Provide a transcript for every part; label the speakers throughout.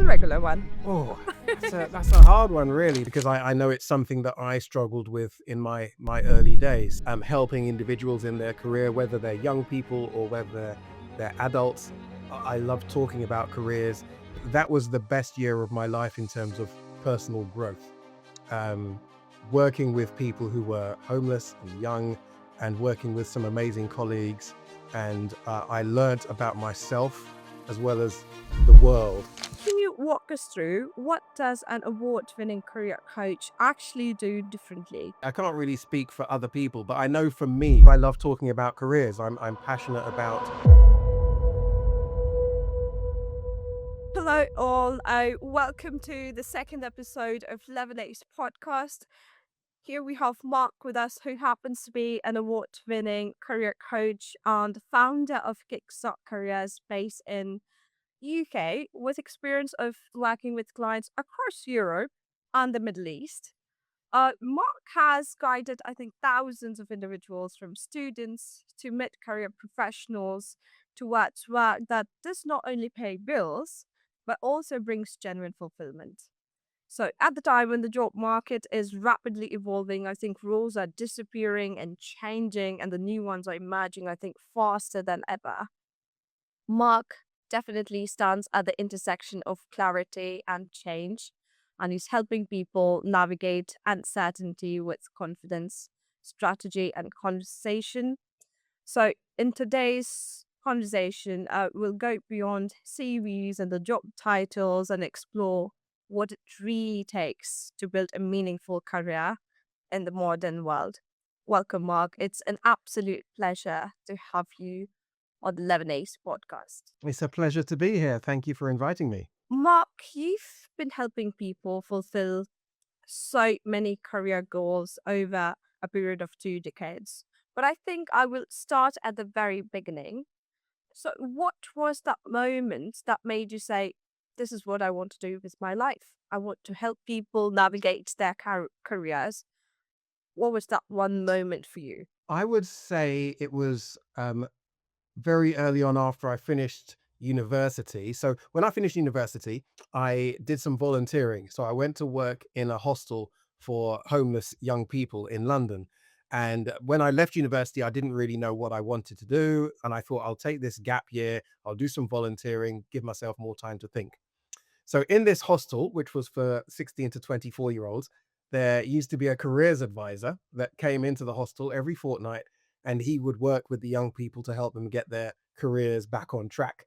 Speaker 1: regular one?
Speaker 2: Oh, that's a hard one, really, because I know it's something that I struggled with in my early days. Helping individuals in their career, whether they're young people or whether they're adults. I love talking about careers. That was the best year of my life in terms of personal growth. Um, Working with people who were homeless and young, and working with some amazing colleagues. And I learned about myself as well as the world.
Speaker 1: Can you walk us through what does an award-winning career coach actually do differently?
Speaker 2: I can't really speak for other people, but I know for me, I love talking about careers. I'm passionate about.
Speaker 1: Hello all, welcome to the second episode of ElevenAce podcast. Here we have Mark with us, who happens to be an award-winning career coach and founder of Kickstart Careers based in UK, with experience of working with clients across Europe and the Middle East. Mark has guided, I think, thousands of individuals from students to mid-career professionals towards work that does not only pay bills, but also brings genuine fulfillment. So at the time when the job market is rapidly evolving, I think roles are disappearing and changing, and the new ones are emerging, I think, faster than ever. Mark definitely stands at the intersection of clarity and change, and he's helping people navigate uncertainty with confidence, strategy, and conversation. So, in today's conversation, we'll go beyond CVs and the job titles and explore what it really takes to build a meaningful career in the modern world. Welcome, Mark. It's an absolute pleasure to have you on the ElevenAce podcast.
Speaker 2: It's a pleasure to be here. Thank you for inviting me.
Speaker 1: Mark, you've been helping people fulfill so many career goals over a period of 2 decades. But I think I will start at the very beginning. So, what was that moment that made you say, this is what I want to do with my life? I want to help people navigate their careers. What was that one moment for you?
Speaker 2: I would say it was very early on after I finished university. So when I finished university, I did some volunteering. So I went to work in a hostel for homeless young people in London. And when I left university, I didn't really know what I wanted to do. And I thought, I'll take this gap year, I'll do some volunteering, give myself more time to think. So in this hostel, which was for 16 to 24-year-olds, there used to be a careers advisor that came into the hostel every fortnight, and he would work with the young people to help them get their careers back on track.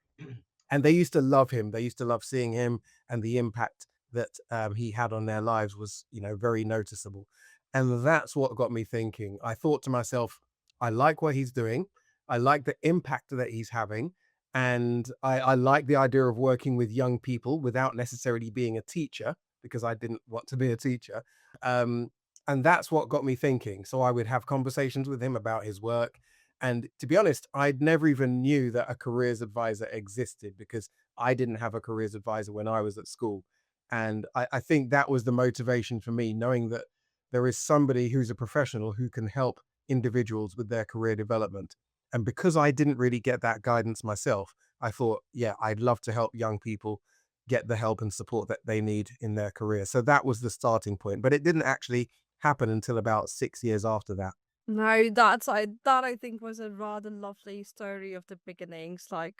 Speaker 2: And they used to love him. They used to love seeing him, and the impact that he had on their lives was, very noticeable. And that's what got me thinking. I thought to myself, I like what he's doing. I like the impact that he's having. And I like the idea of working with young people without necessarily being a teacher, because I didn't want to be a teacher. And that's what got me thinking. So I would have conversations with him about his work. And to be honest, I'd never even knew that a careers advisor existed, because I didn't have a careers advisor when I was at school. And I think that was the motivation for me, knowing that there is somebody who's a professional who can help individuals with their career development. And because I didn't really get that guidance myself, I thought, yeah, I'd love to help young people get the help and support that they need in their career. So that was the starting point, but it didn't actually happen until about 6 years after that.
Speaker 1: No, that I think was a rather lovely story of the beginnings. And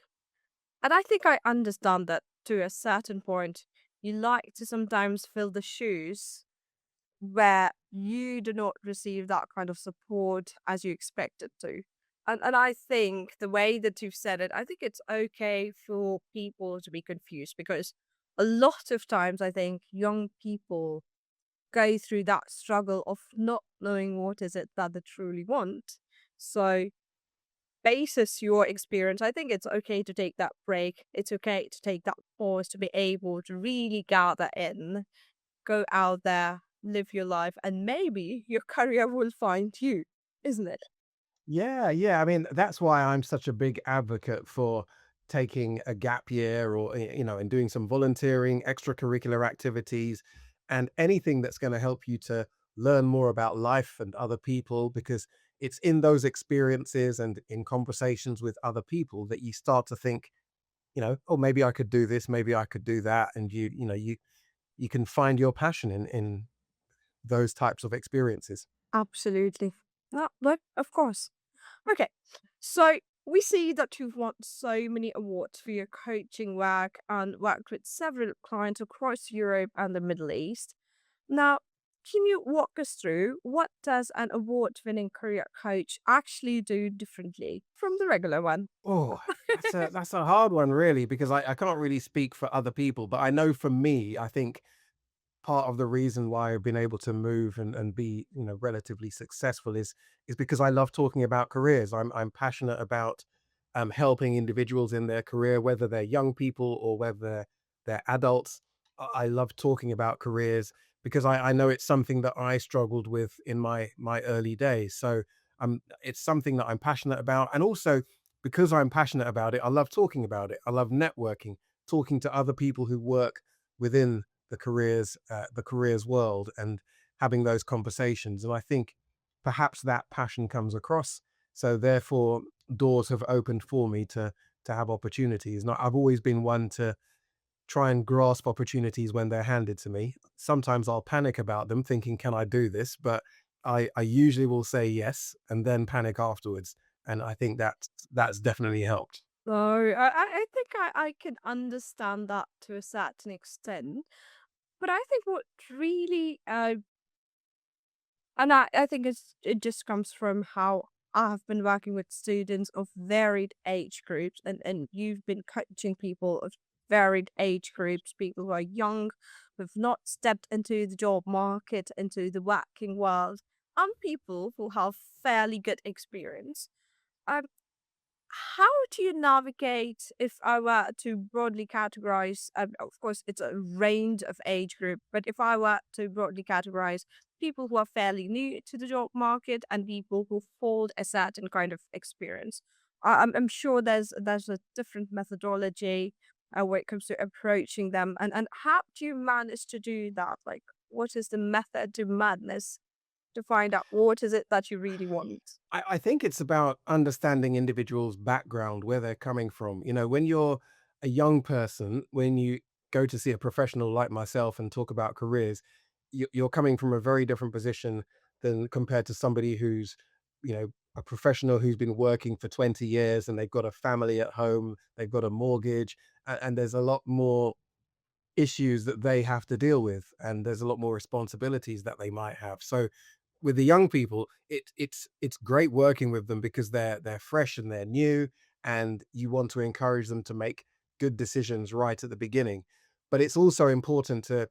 Speaker 1: I think I understand that to a certain point, you like to sometimes fill the shoes where you do not receive that kind of support as you expected to. And I think the way that you've said it, I think it's okay for people to be confused, because a lot of times I think young people go through that struggle of not knowing what is it that they truly want. So, basis your experience, I think it's okay to take that break. It's okay to take that pause to be able to really gather in, go out there, live your life, and maybe your career will find you, isn't it?
Speaker 2: Yeah. I mean, that's why I'm such a big advocate for taking a gap year, or, and doing some volunteering, extracurricular activities, and anything that's going to help you to learn more about life and other people, because it's in those experiences and in conversations with other people that you start to think, oh, maybe I could do this, maybe I could do that. And you can find your passion in those types of experiences.
Speaker 1: Absolutely. No, of course. Okay. So we see that you've won so many awards for your coaching work and worked with several clients across Europe and the Middle East. Now, can you walk us through what does an award-winning career coach actually do differently from the regular one?
Speaker 2: Oh, that's a hard one, really, because I can't really speak for other people, but I know for me, I think part of the reason why I've been able to move and be, relatively successful is because I love talking about careers. I'm passionate about helping individuals in their career, whether they're young people or whether they're adults. I love talking about careers because I know it's something that I struggled with in my early days. So it's something that I'm passionate about, and also because I'm passionate about it, I love talking about it. I love networking, talking to other people who work within the careers world, and having those conversations. And I think perhaps that passion comes across. So therefore, doors have opened for me to have opportunities. And I've always been one to try and grasp opportunities when they're handed to me. Sometimes I'll panic about them, thinking, "Can I do this?" But I usually will say yes, and then panic afterwards. And I think that's definitely helped.
Speaker 1: So I think I can understand that to a certain extent. But I think what really and I think it just comes from how I've been working with students of varied age groups, and you've been coaching people of varied age groups, people who are young, who've not stepped into the job market, into the working world, and people who have fairly good experience. Um, how do you navigate if I were to broadly categorize? Of course, it's a range of age group, but if I were to broadly categorize people who are fairly new to the job market and people who hold a certain kind of experience, I'm sure there's a different methodology when it comes to approaching them, and how do you manage to do that? Like, what is the method to madness to find out what is it that you really want?
Speaker 2: I think it's about understanding individuals' background, where they're coming from. When you're a young person, when you go to see a professional like myself and talk about careers, you're coming from a very different position than compared to somebody who's, a professional who's been working for 20 years and they've got a family at home, they've got a mortgage, and there's a lot more issues that they have to deal with, and there's a lot more responsibilities that they might have. So with the young people, it's great working with them because they're fresh and they're new, and you want to encourage them to make good decisions right at the beginning. But it's also important to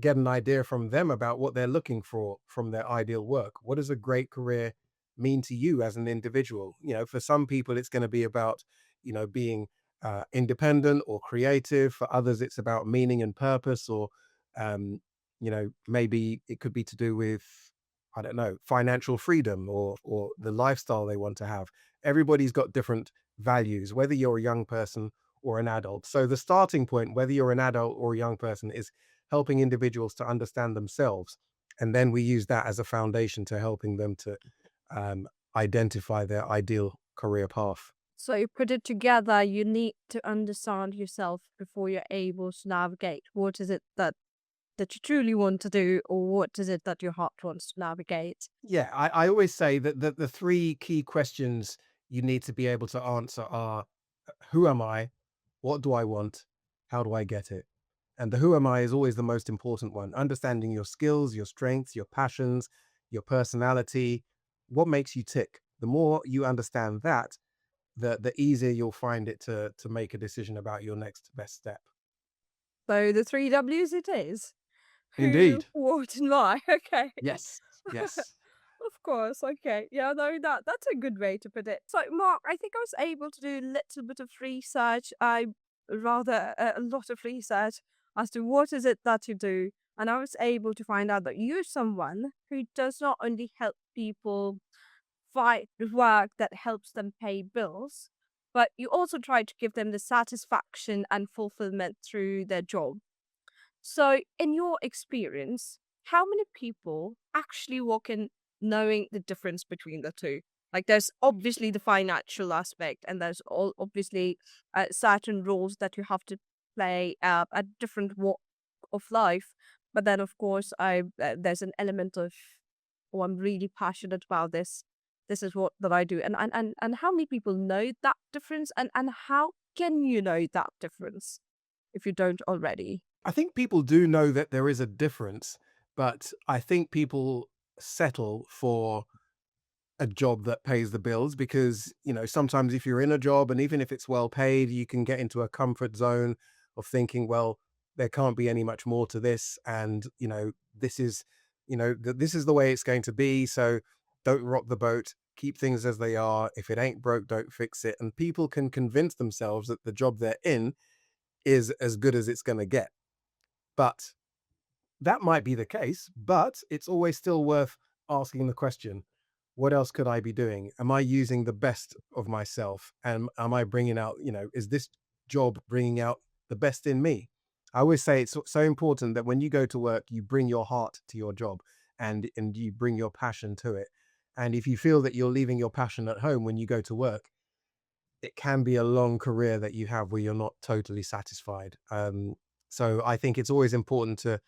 Speaker 2: get an idea from them about what they're looking for from their ideal work. What does a great career mean to you as an individual? For some people, it's going to be about, being independent or creative. For others, it's about meaning and purpose, or, maybe it could be to do with, I don't know, financial freedom, or the lifestyle they want to have. Everybody's got different values, whether you're a young person or an adult. So the starting point, whether you're an adult or a young person, is helping individuals to understand themselves. And then we use that as a foundation to helping them to um, identify their ideal career path.
Speaker 1: So you put it together, you need to understand yourself before you're able to navigate. What is it that you truly want to do, or what is it that your heart wants to navigate?
Speaker 2: Yeah, I always say that the three key questions you need to be able to answer are: who am I? What do I want? How do I get it? And the who am I is always the most important one. Understanding your skills, your strengths, your passions, your personality, what makes you tick. The more you understand that, the easier you'll find it to make a decision about your next best step.
Speaker 1: So the three W's it is. Who,
Speaker 2: Indeed.
Speaker 1: what, and why. Okay.
Speaker 2: Yes. Yes.
Speaker 1: Of course, okay. Yeah, no, that's a good way to put it. So, Mark, I think I was able to do a little bit of research. I rather a lot of research as to what is it that you do, and I was able to find out that you're someone who does not only help people find work that helps them pay bills, but you also try to give them the satisfaction and fulfillment through their job. So, in your experience, how many people actually walk in knowing the difference between the two? Like there's obviously the financial aspect, and there's all obviously certain roles that you have to play at different walk of life. But then, of course, there's an element of, oh, I'm really passionate about this. This is what that I do, and how many people know that difference, and how can you know that difference if you don't already?
Speaker 2: I think people do know that there is a difference, but I think people settle for a job that pays the bills because, sometimes if you're in a job and even if it's well paid, you can get into a comfort zone of thinking, well, there can't be any much more to this. And, this is, this is the way it's going to be. So don't rock the boat, keep things as they are. If it ain't broke, don't fix it. And people can convince themselves that the job they're in is as good as it's going to get. But that might be the case, but it's always still worth asking the question, what else could I be doing? Am I using the best of myself? And am I bringing out, is this job bringing out the best in me? I always say it's so important that when you go to work, you bring your heart to your job and you bring your passion to it. And if you feel that you're leaving your passion at home when you go to work, it can be a long career that you have where you're not totally satisfied. So I think it's always important to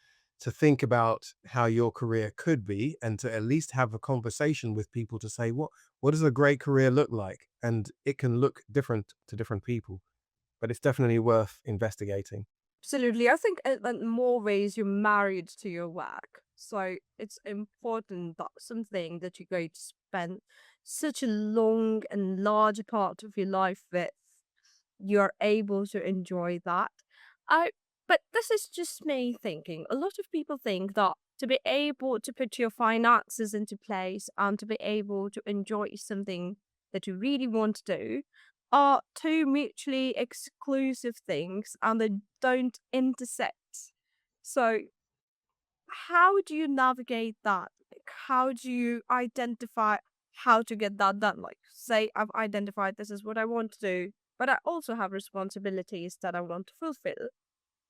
Speaker 2: think about how your career could be and to at least have a conversation with people to say what does a great career look like, and it can look different to different people, but it's definitely worth investigating.
Speaker 1: Absolutely. I think in more ways you're married to your work. So it's important that something that you're going to spend such a long and large part of your life with, you're able to enjoy that. I but this is just me thinking. A lot of people think that to be able to put your finances into place and to be able to enjoy something that you really want to do are two mutually exclusive things and they don't intersect. So how do you navigate that? Like, how do you identify how to get that done? Like, say I've identified this is what I want to do, but I also have responsibilities that I want to fulfill.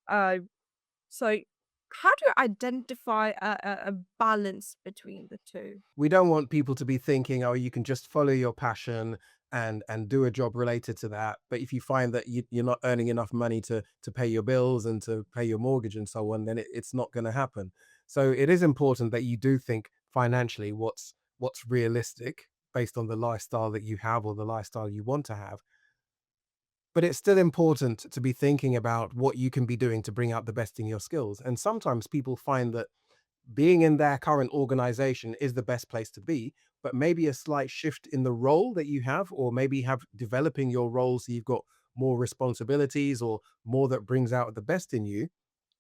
Speaker 1: Uh, so how do you identify a balance between the two?
Speaker 2: We don't want people to be thinking, oh, you can just follow your passion and do a job related to that. But if you find that you're not earning enough money to pay your bills and to pay your mortgage and so on, then it's not going to happen. So it is important that you do think financially what's realistic based on the lifestyle that you have or the lifestyle you want to have. But it's still important to be thinking about what you can be doing to bring out the best in your skills. And sometimes people find that being in their current organization is the best place to be, but maybe a slight shift in the role that you have, or maybe have developing your role so you've got more responsibilities or more that brings out the best in you,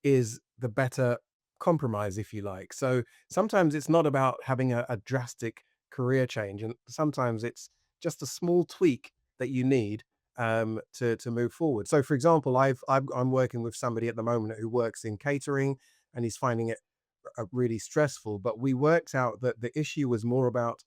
Speaker 2: is the better compromise, if you like. So sometimes it's not about having a drastic career change, and sometimes it's just a small tweak that you need to move forward. So, for example, I'm working with somebody at the moment who works in catering, and he's finding it really stressful. But we worked out that the issue was more about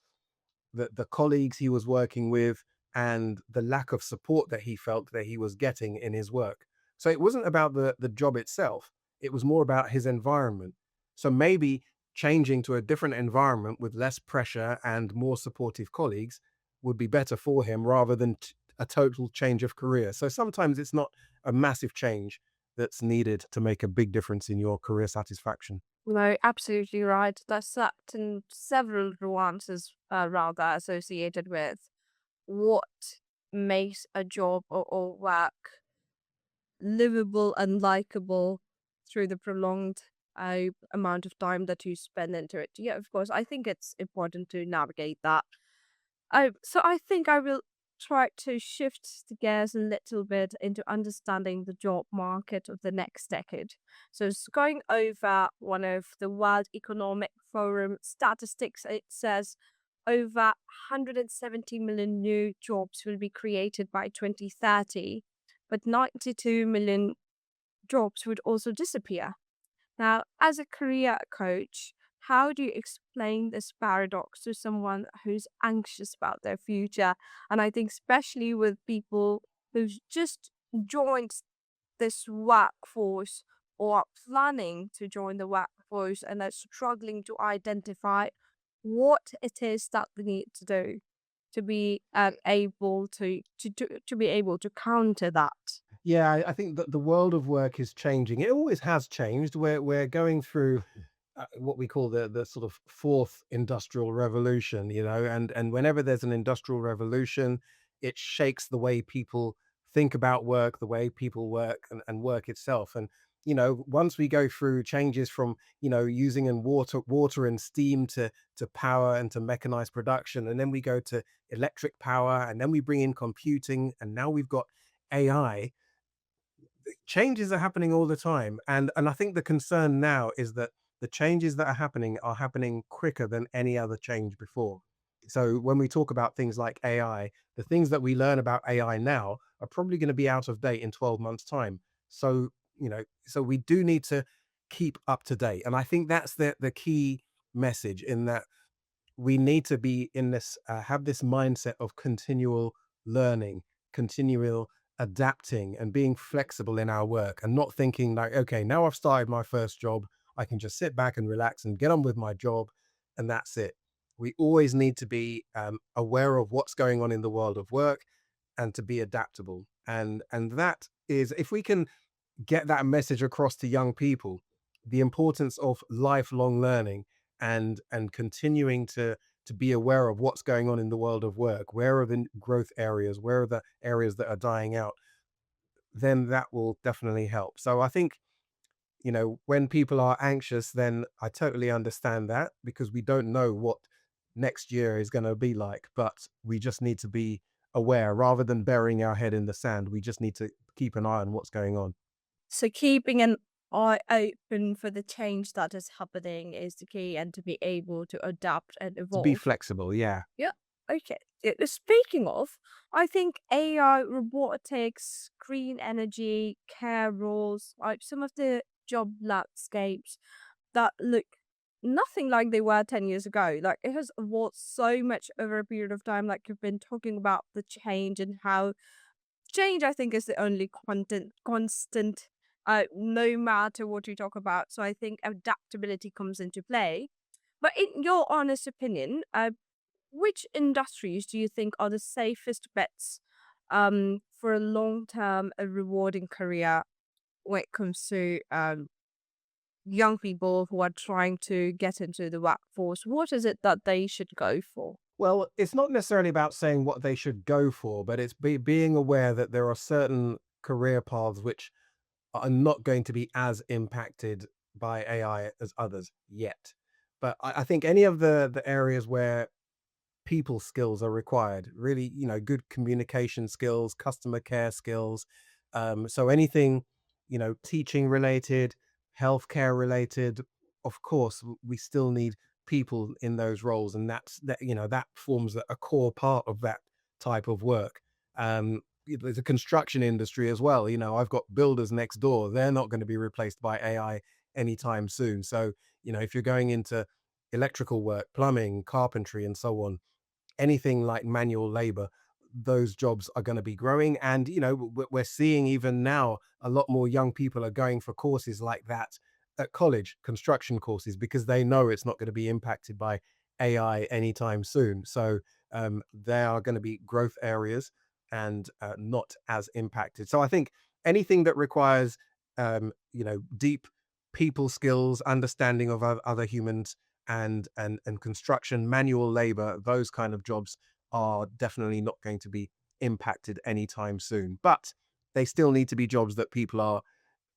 Speaker 2: the colleagues he was working with and the lack of support that he felt that he was getting in his work. So it wasn't about the job itself, it was more about his environment. So maybe changing to a different environment with less pressure and more supportive colleagues would be better for him rather than a total change of career. So sometimes it's not a massive change that's needed to make a big difference in your career satisfaction.
Speaker 1: No, absolutely right. There's certain several nuances rather associated with what makes a job or work livable and likable through the prolonged amount of time that you spend into it. Yeah, of course, I think it's important to navigate that. So I think I will try to shift the gears a little bit into understanding the job market of the next decade. So it's going over one of the World Economic Forum statistics. It says over 170 million new jobs will be created by 2030, but 92 million jobs would also disappear. Now, as a career coach, how do you explain this paradox to someone who's anxious about their future? And I think, especially with people who've just joined this workforce or are planning to join the workforce and are struggling to identify what it is that they need to do to be able to be able to counter that?
Speaker 2: Yeah, I think that the world of work is changing. It always has changed. We're going through what we call the sort of fourth industrial revolution, and whenever there's an industrial revolution, it shakes the way people think about work, the way people work, and work itself. And once we go through changes from using and water and steam to power and to mechanized production, and then we go to electric power, and then we bring in computing, and now we've got AI. Changes are happening all the time, and I think the concern now is that the changes that are happening quicker than any other change before. So when we talk about things like AI, the things that we learn about AI now are probably going to be out of date in 12 months time. So so we do need to keep up to date, and I think that's the key message, in that we need to be in this have this mindset of continual learning, continual adapting, and being flexible in our work, and not thinking like, okay, now I've started my first job, I can just sit back and relax and get on with my job, and that's it. We always need to be aware of what's going on in the world of work, and to be adaptable. And that is, if we can get that message across to young people, the importance of lifelong learning, and continuing to be aware of what's going on in the world of work, where are the growth areas, where are the areas that are dying out, then that will definitely help. So I think, when people are anxious, then I totally understand that, because we don't know what next year is going to be like, but we just need to be aware rather than burying our head in the sand. We just need to keep an eye on what's going on.
Speaker 1: So keeping an eye open for the change that is happening is the key, and to be able to adapt and
Speaker 2: To be
Speaker 1: evolve.
Speaker 2: flexible, yeah.
Speaker 1: Yeah. Okay. Speaking of, I think AI, robotics, green energy, care roles, like some of the job landscapes that look nothing like they were 10 years ago. Like it has evolved so much over a period of time. Like you've been talking about the change, and how change, I think, is the only constant, no matter what you talk about. So I think adaptability comes into play. But in your honest opinion, which industries do you think are the safest bets for a long term, a rewarding career when it comes to young people who are trying to get into the workforce? What is it that they should go for?
Speaker 2: Well, it's not necessarily about saying what they should go for, but it's being aware that there are certain career paths which are not going to be as impacted by AI as others yet. But I think any of the areas where people skills are required, really, good communication skills, customer care skills. So anything, teaching related, healthcare related, of course, we still need people in those roles. And that forms a core part of that type of work. There's a construction industry as well. I've got builders next door. They're not going to be replaced by AI anytime soon. So, if you're going into electrical work, plumbing, carpentry, and so on, anything like manual labor, those jobs are going to be growing. And, we're seeing even now a lot more young people are going for courses like that at college, construction courses, because they know it's not going to be impacted by AI anytime soon. So there are going to be growth areas, and not as impacted. So I think anything that requires, deep people skills, understanding of other humans, and construction, manual labor, those kind of jobs are definitely not going to be impacted anytime soon. But they still need to be jobs that people are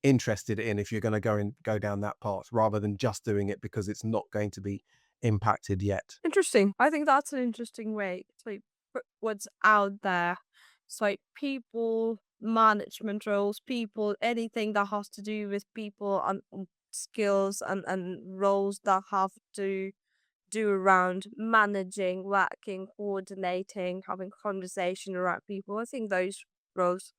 Speaker 2: interested in, if you're going to go down that path, rather than just doing it because it's not going to be impacted yet.
Speaker 1: Interesting. I think that's an interesting way to put what's out there. It's like people, management roles, people, anything that has to do with people, and skills, and roles that have to do around managing, working, coordinating, having conversation around people. I think those roles,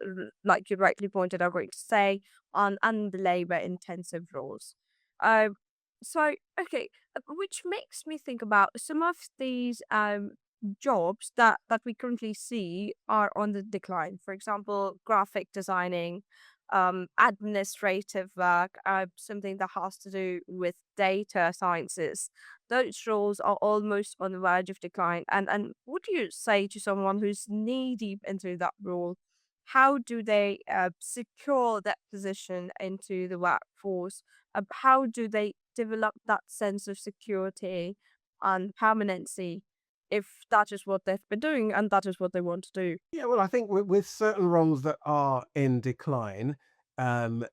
Speaker 1: like you rightly pointed out, going to say, on the labor intensive roles. Um, so okay, which makes me think about some of these jobs that we currently see are on the decline. For example, graphic designing, administrative work, something that has to do with data sciences. Those roles are almost on the verge of decline. And what do you say to someone who's knee deep into that role? How do they secure that position into the workforce? How do they develop that sense of security and permanency if that is what they've been doing and that is what they want to do?
Speaker 2: Yeah, well, I think with certain roles that are in decline, um,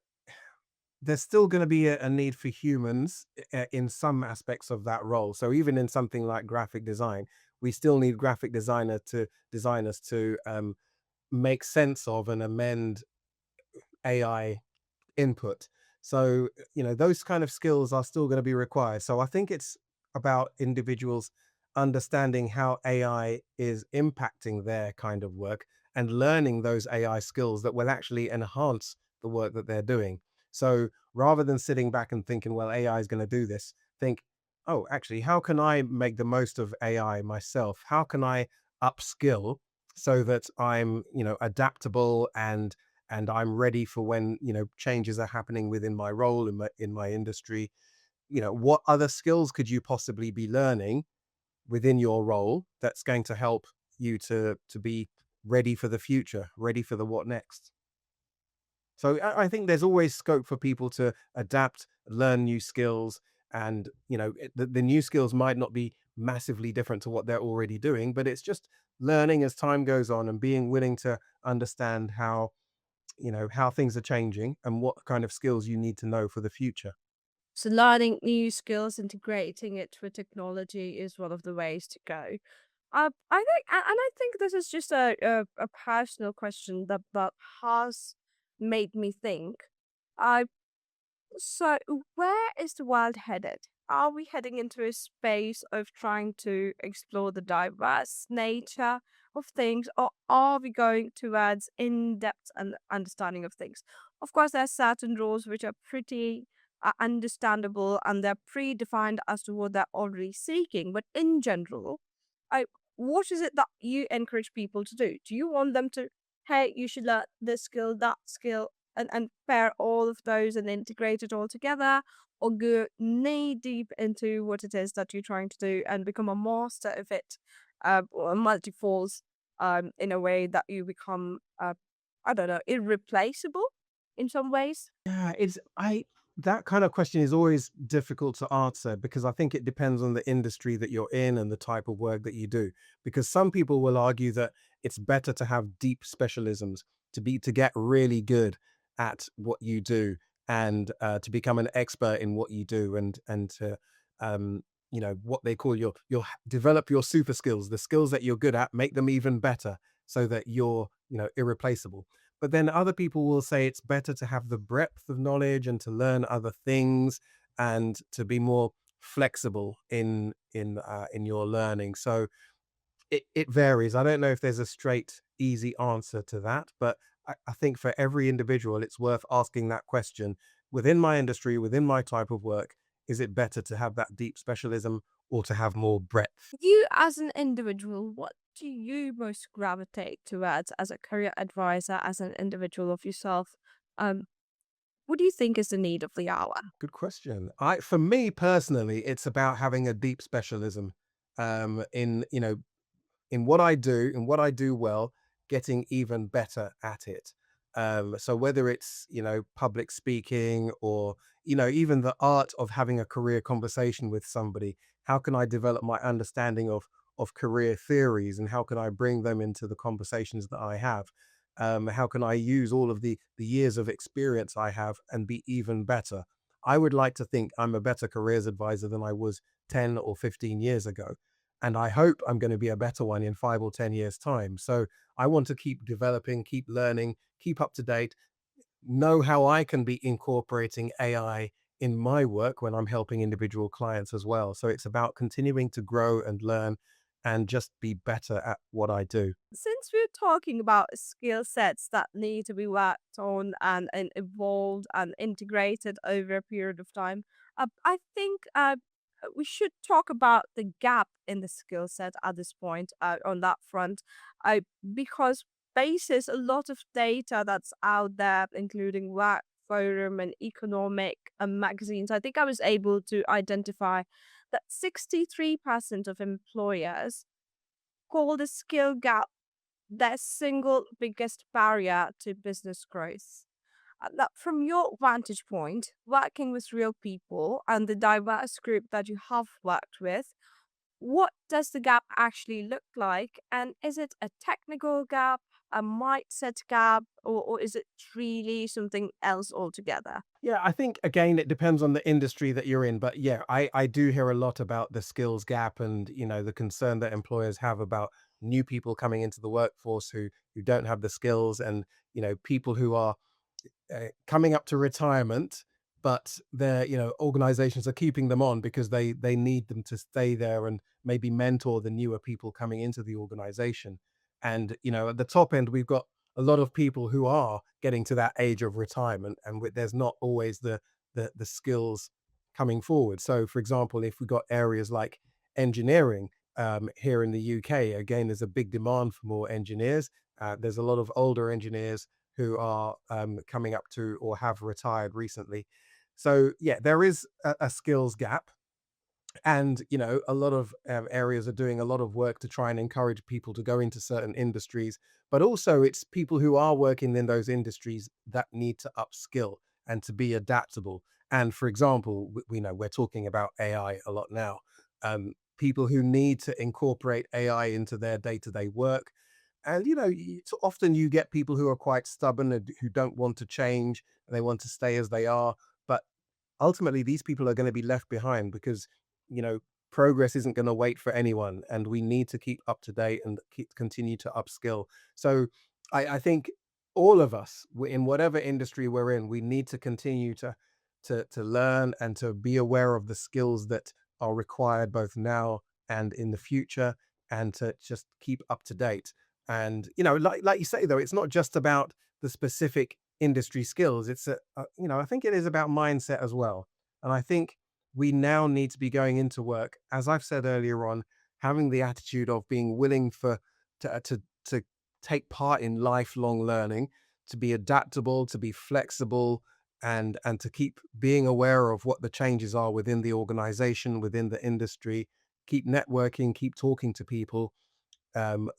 Speaker 2: there's still going to be a need for humans in some aspects of that role. So even in something like graphic design, we still need graphic designers to make sense of and amend AI input. So, those kind of skills are still going to be required. So I think it's about individuals understanding how AI is impacting their kind of work and learning those AI skills that will actually enhance the work that they're doing. So rather than sitting back and thinking, well, AI is going to do this, think, oh, actually, how can I make the most of AI myself? How can I upskill so that I'm, adaptable and I'm ready for when changes are happening within my role in my industry. What other skills could you possibly be learning within your role that's going to help you to be ready for the future, ready for the what next? So I think there's always scope for people to adapt, learn new skills, and the new skills might not be massively different to what they're already doing, but it's just learning as time goes on and being willing to understand how things are changing and what kind of skills you need to know for the future.
Speaker 1: So learning new skills, integrating it with technology is one of the ways to go. I think, and I think this is just a personal question that has made me think. I So, where is the world headed? Are we heading into a space of trying to explore the diverse nature of things, or are we going towards in depth understanding of things? Of course, there are certain roles which are pretty understandable and they're predefined as to what they're already seeking. But in general, I what is it that you encourage people to do? Do you want them to, hey, you should learn this skill, that skill, and pair all of those and integrate it all together, or go knee deep into what it is that you're trying to do and become a master of it, or multi-falls, in a way that you become, I don't know, irreplaceable in some ways?
Speaker 2: Yeah, it's I that kind of question is always difficult to answer because I think it depends on the industry that you're in and the type of work that you do. Because some people will argue that it's better to have deep specialisms to get really good at what you do and to become an expert in what you do and to what they call your develop your super skills, the skills that you're good at, make them even better so that you're irreplaceable. But then other people will say it's better to have the breadth of knowledge and to learn other things and to be more flexible in your learning. So it varies. I don't know if there's a straight, easy answer to that, but I think for every individual, it's worth asking that question within my industry, within my type of work. Is it better to have that deep specialism or to have more breadth?
Speaker 1: You, as an individual, what do you most gravitate towards as a career advisor, as an individual of yourself? Um, what do you think is the need of the hour?
Speaker 2: Good question. For me personally, it's about having a deep specialism in what I do well, getting even better at it. So whether it's, public speaking or, even the art of having a career conversation with somebody, how can I develop my understanding of career theories and how can I bring them into the conversations that I have? How can I use all of the years of experience I have and be even better? I would like to think I'm a better careers advisor than I was 10 or 15 years ago. And I hope I'm going to be a better one in 5 or 10 years' time. So I want to keep developing, keep learning, keep up to date, know how I can be incorporating AI in my work when I'm helping individual clients as well. So it's about continuing to grow and learn and just be better at what I do.
Speaker 1: Since we're talking about skill sets that need to be worked on and evolved and integrated over a period of time, I think we should talk about the gap in the skill set at this point, on that front, because basis a lot of data that's out there, including Work Forum and economic magazines, I think I was able to identify that 63% of employers call the skill gap their single biggest barrier to business growth. That from your vantage point, working with real people and the diverse group that you have worked with, what does the gap actually look like? And is it a technical gap, a mindset gap, or is it really something else altogether?
Speaker 2: Yeah, I think again it depends on the industry that you're in, but yeah, I do hear a lot about the skills gap and the concern that employers have about new people coming into the workforce who don't have the skills and people who are coming up to retirement, but their organizations are keeping them on because they need them to stay there and maybe mentor the newer people coming into the organization. And at the top end, we've got a lot of people who are getting to that age of retirement, and there's not always the skills coming forward. So, for example, if we got areas like engineering here in the UK, again, there's a big demand for more engineers. There's a lot of older engineers who are coming up to or have retired recently. So yeah, there is a skills gap, and a lot of areas are doing a lot of work to try and encourage people to go into certain industries, but also it's people who are working in those industries that need to upskill and to be adaptable. And for example, we know we're talking about AI a lot now. People who need to incorporate AI into their day-to-day work, and so often you get people who are quite stubborn and who don't want to change, and they want to stay as they are. But ultimately, these people are going to be left behind because you know progress isn't going to wait for anyone, and we need to keep up to date and continue to upskill. So I think all of us, in whatever industry we're in, we need to continue to learn and to be aware of the skills that are required both now and in the future, and to just keep up to date. And like you say, though, it's not just about the specific industry skills. It's I think it is about mindset as well. And I think we now need to be going into work, as I've said earlier on, having the attitude of being willing to take part in lifelong learning, to be adaptable, to be flexible, and to keep being aware of what the changes are within the organization, within the industry, keep networking, keep talking to people.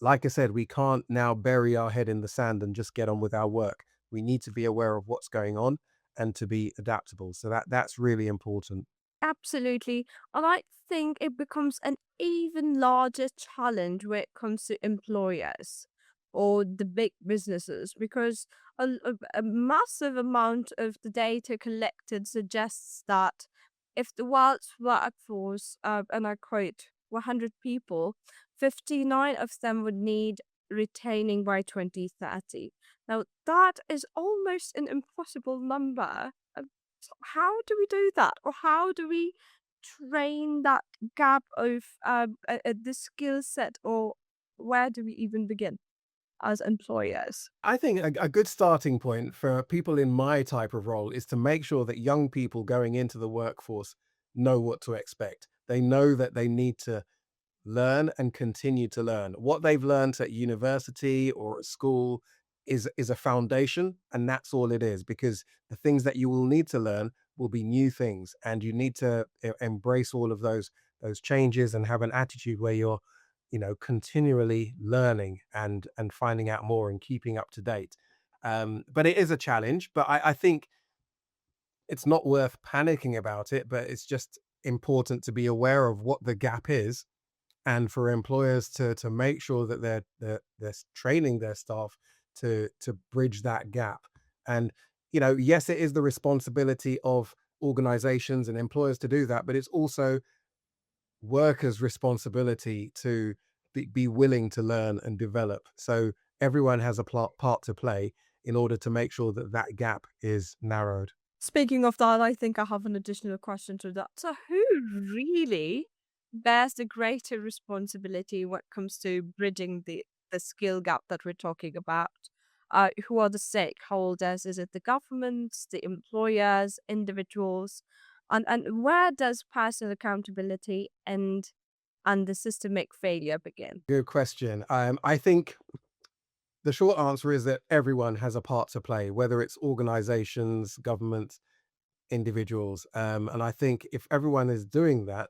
Speaker 2: Like I said, we can't now bury our head in the sand and just get on with our work. We need to be aware of what's going on and to be adaptable. So that's really important.
Speaker 1: Absolutely. And I think it becomes an even larger challenge when it comes to employers or the big businesses because a massive amount of the data collected suggests that if the world's workforce, and I quote, 100 people, 59 of them would need retaining by 2030. Now, that is almost an impossible number. So how do we do that? Or how do we train that gap of the skill set? Or where do we even begin as employers?
Speaker 2: I think a good starting point for people in my type of role is to make sure that young people going into the workforce know what to expect. They know that they need to learn and continue to learn. What they've learned at university or at school is a foundation, and that's all it is, because the things that you will need to learn will be new things, and you need to embrace all of those changes and have an attitude where you're continually learning and finding out more and keeping up to date. But it is a challenge, but I think it's not worth panicking about it, but it's just important to be aware of what the gap is, and for employers to make sure that they're training their staff to bridge that gap. And yes, it is the responsibility of organizations and employers to do that, but it's also workers' responsibility to be willing to learn and develop. So everyone has a part to play in order to make sure that that gap is narrowed.
Speaker 1: Speaking of that, I think I have an additional question to that. So, who really bears the greater responsibility when it comes to bridging the skill gap that we're talking about? Who are the stakeholders? Is it the governments, the employers, individuals? And where does personal accountability end and the systemic failure begin?
Speaker 2: Good question. I think The short answer is that everyone has a part to play, whether it's organizations, government, individuals. And I think if everyone is doing that,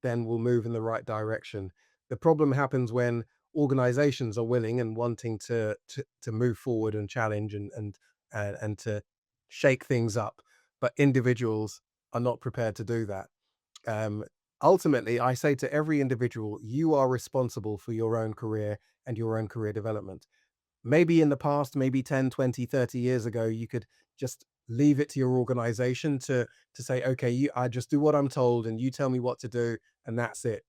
Speaker 2: then we'll move in the right direction. The problem happens when organizations are willing and wanting to move forward and challenge and to shake things up, but individuals are not prepared to do that. Um, Ultimately, I say to every individual, you are responsible for your own career and your own career development. Maybe in the past, maybe 10, 20, 30 years ago, you could just leave it to your organization to say, okay, I just do what I'm told and you tell me what to do, and that's it.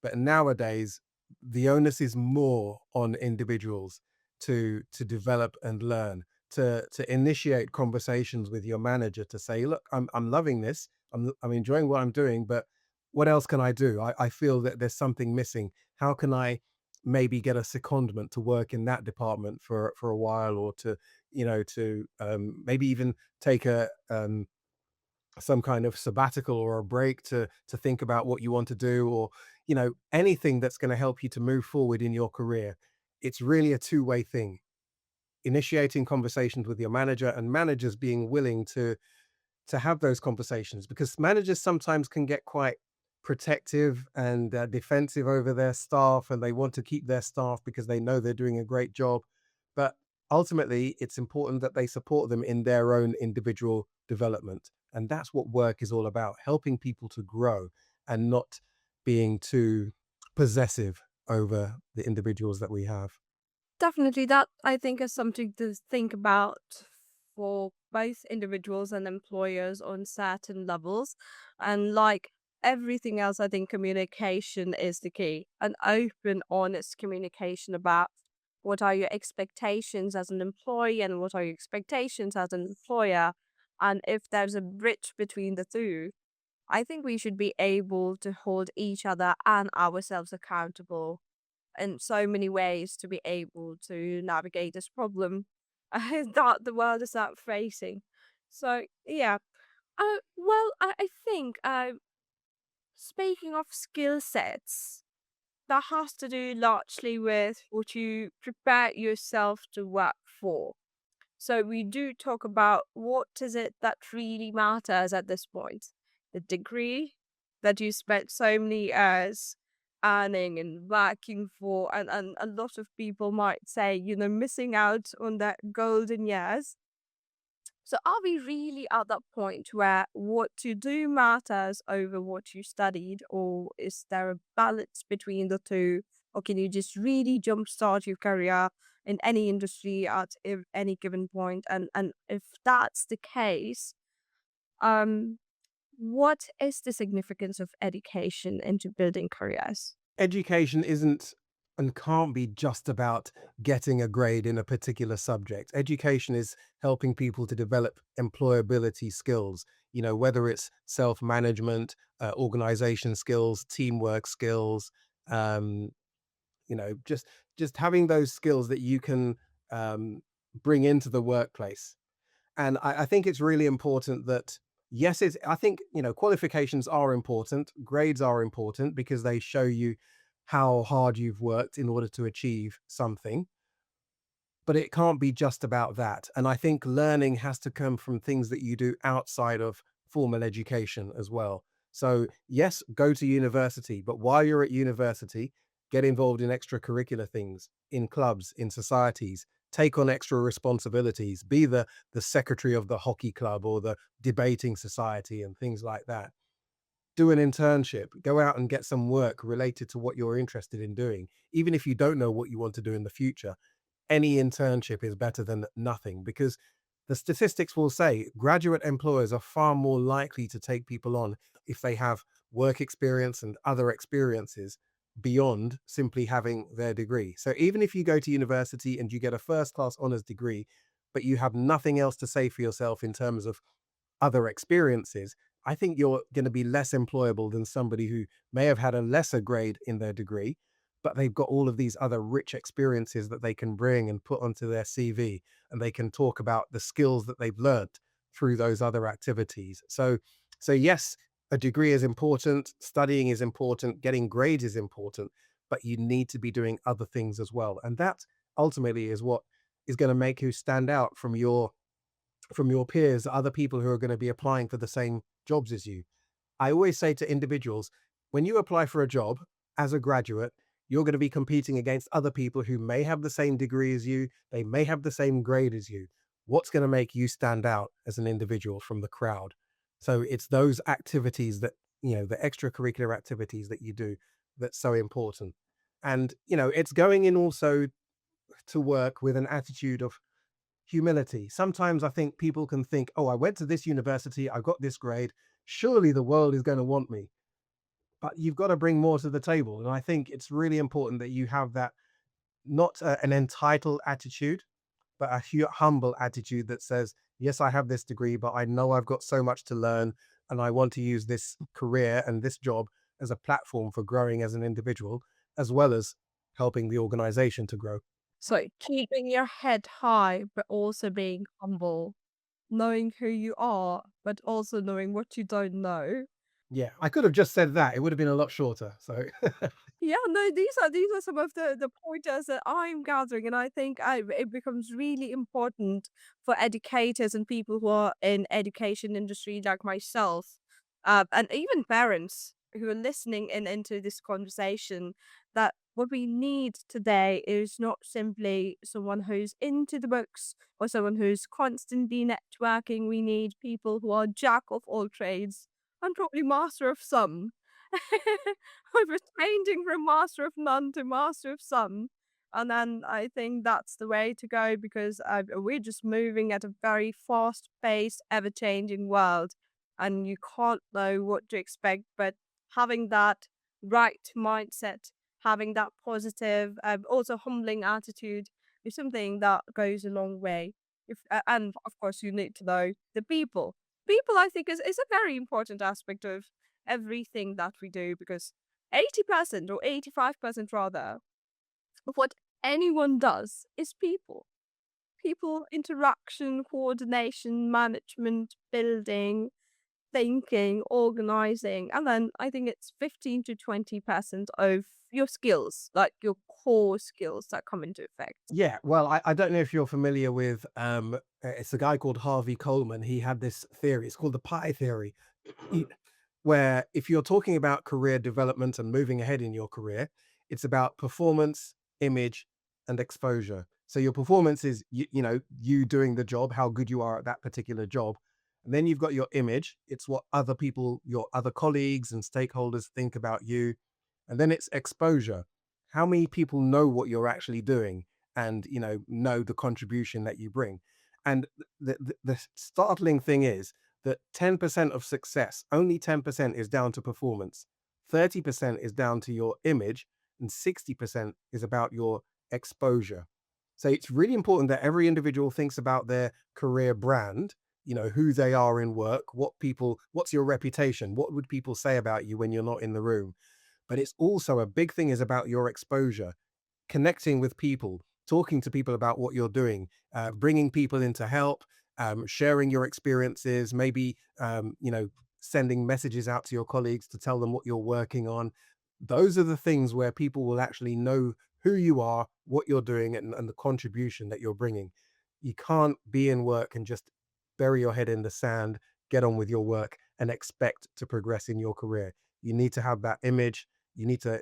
Speaker 2: But nowadays, the onus is more on individuals to develop and learn, to initiate conversations with your manager to say, look, I'm loving this. I'm enjoying what I'm doing, but what else can I do? I feel that there's something missing. How can I maybe get a secondment to work in that department for a while, or to, to maybe even take a some kind of sabbatical or a break to think about what you want to do, or anything that's going to help you to move forward in your career. It's really a two-way thing, initiating conversations with your manager and managers being willing to have those conversations, because managers sometimes can get quite protective and defensive over their staff, and they want to keep their staff because they know they're doing a great job. But ultimately, it's important that they support them in their own individual development. And that's what work is all about, helping people to grow and not being too possessive over the individuals that we have.
Speaker 1: Definitely, that I think is something to think about for both individuals and employers on certain levels. And like everything else, I think communication is the key. An open, honest communication about what are your expectations as an employee and what are your expectations as an employer. And if there's a bridge between the two, I think we should be able to hold each other and ourselves accountable in so many ways to be able to navigate this problem that the world is out facing. So yeah, I think speaking of skill sets, that has to do largely with what you prepare yourself to work for. So we do talk about what is it that really matters at this point. The degree that you spent so many years earning and working for, and a lot of people might say, missing out on that golden years. So are we really at that point where what you do matters over what you studied, or is there a balance between the two? Or can you just really jumpstart your career in any industry at any given point? And if that's the case, um, what is the significance of education into building careers?
Speaker 2: Education isn't and can't be just about getting a grade in a particular subject. Education is helping people to develop employability skills, whether it's self-management, organization skills, teamwork skills, um, just having those skills that you can bring into the workplace. And I think it's really important that, yes, I think, qualifications are important, grades are important because they show you how hard you've worked in order to achieve something. But it can't be just about that. And I think learning has to come from things that you do outside of formal education as well. So, yes, go to university, but while you're at university, get involved in extracurricular things, in clubs, in societies, take on extra responsibilities, be the secretary of the hockey club or the debating society and things like that. Do an internship, go out and get some work related to what you're interested in doing. Even if you don't know what you want to do in the future, any internship is better than nothing, because the statistics will say graduate employers are far more likely to take people on if they have work experience and other experiences beyond simply having their degree. So even if you go to university and you get a first class honors degree, but you have nothing else to say for yourself in terms of other experiences, I think you're going to be less employable than somebody who may have had a lesser grade in their degree, but they've got all of these other rich experiences that they can bring and put onto their CV, and they can talk about the skills that they've learned through those other activities. So yes, a degree is important, studying is important, getting grades is important, but you need to be doing other things as well. And that ultimately is what is going to make you stand out from your peers, other people who are going to be applying for the same jobs as you. I always say to individuals, when you apply for a job as a graduate, you're going to be competing against other people who may have the same degree as you, they may have the same grade as you. What's going to make you stand out as an individual from the crowd? So it's those activities that, the extracurricular activities that you do that's so important. And, it's going in also to work with an attitude of humility. Sometimes I think people can think, oh, I went to this university, I got this grade, surely the world is going to want me. But you've got to bring more to the table. And I think it's really important that you have that, not an entitled attitude, but a humble attitude that says, yes, I have this degree, but I know I've got so much to learn. And I want to use this career and this job as a platform for growing as an individual, as well as helping the organization to grow.
Speaker 1: So keeping your head high, but also being humble, knowing who you are, but also knowing what you don't know.
Speaker 2: Yeah, I could have just said that. It would have been a lot shorter. So
Speaker 1: Yeah, no, these are some of the pointers that I'm gathering, and I think it becomes really important for educators and people who are in education industry like myself, and even parents who are listening into this conversation, that what we need today is not simply someone who's into the books or someone who's constantly networking. We need people who are jack of all trades and probably master of some. We're changing from master of none to master of some. And then I think that's the way to go because we're just moving at a very fast paced, ever changing world. And you can't know what to expect. But having that right mindset, having that positive, also humbling attitude is something that goes a long way. And of course, you need to know the people. People, I think, is a very important aspect of everything that we do because 80% or 85% rather of what anyone does is people. People, interaction, coordination, management, building, thinking, organizing. And then I think it's 15 to 20% of your skills, like your core skills that come into effect.
Speaker 2: yeah, well, I don't know if you're familiar with it's a guy called Harvey Coleman. He had this theory. It's called the pie theory, y- where if you're talking about career development and moving ahead in your career, it's about performance, image, and exposure. So your performance is you doing the job, how good you are at that particular job. And then you've got your image. It's what other people, your other colleagues and stakeholders think about you. And then it's exposure. How many people know what you're actually doing and know the contribution that you bring? And the startling thing is that 10% of success, only 10% is down to performance, 30% is down to your image, and 60% is about your exposure. So it's really important that every individual thinks about their career brand, who they are in work, what's your reputation, what would people say about you when you're not in the room. But it's also a big thing is about your exposure, connecting with people, talking to people about what you're doing, bringing people in to help, sharing your experiences, maybe, sending messages out to your colleagues to tell them what you're working on. Those are the things where people will actually know who you are, what you're doing, and the contribution that you're bringing. You can't be in work and just bury your head in the sand, get on with your work, and expect to progress in your career. You need to have that image. You need to,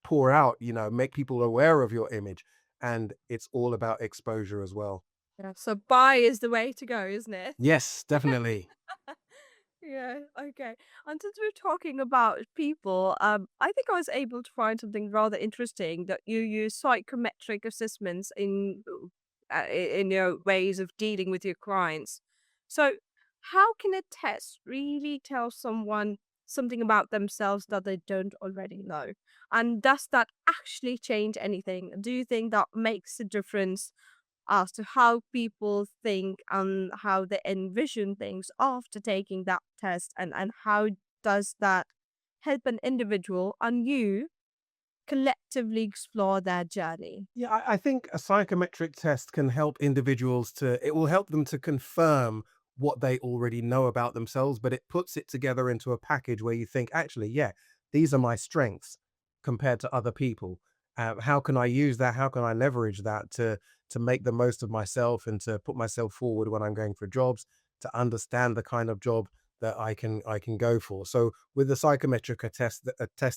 Speaker 2: pour out, make people aware of your image. And it's all about exposure as well.
Speaker 1: Yeah. So buy is the way to go, isn't it?
Speaker 2: Yes, definitely.
Speaker 1: Yeah, okay. And since we're talking about people, I think I was able to find something rather interesting that you use psychometric assessments in your ways of dealing with your clients. So, how can a test really tell someone something about themselves that they don't already know? And does that actually change anything? Do you think that makes a difference as to how people think and how they envision things after taking that test, and how does that help an individual and you collectively explore their journey?
Speaker 2: Yeah, I think a psychometric test can help individuals it will help them to confirm what they already know about themselves, but it puts it together into a package where you think, actually, yeah, these are my strengths compared to other people. How can I use that? How can I leverage that to make the most of myself and to put myself forward when I'm going for jobs, to understand the kind of job that I can go for. So with the psychometric test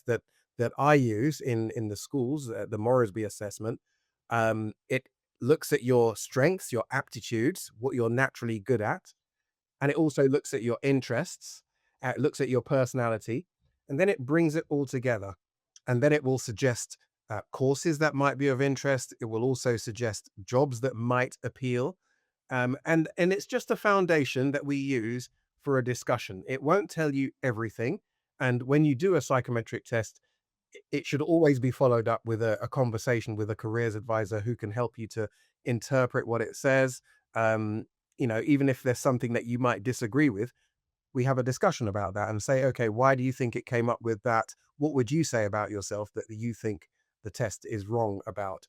Speaker 2: that I use in the schools, the Moresby assessment, it looks at your strengths, your aptitudes, what you're naturally good at, and it also looks at your interests, it looks at your personality, and then it brings it all together. And then it will suggest courses that might be of interest. It will also suggest jobs that might appeal. And it's just a foundation that we use for a discussion. It won't tell you everything. And when you do a psychometric test, it should always be followed up with a conversation with a careers advisor who can help you to interpret what it says. Um, Even if there's something that you might disagree with, we have a discussion about that and say, okay, why do you think it came up with that? What would you say about yourself that you think the test is wrong about?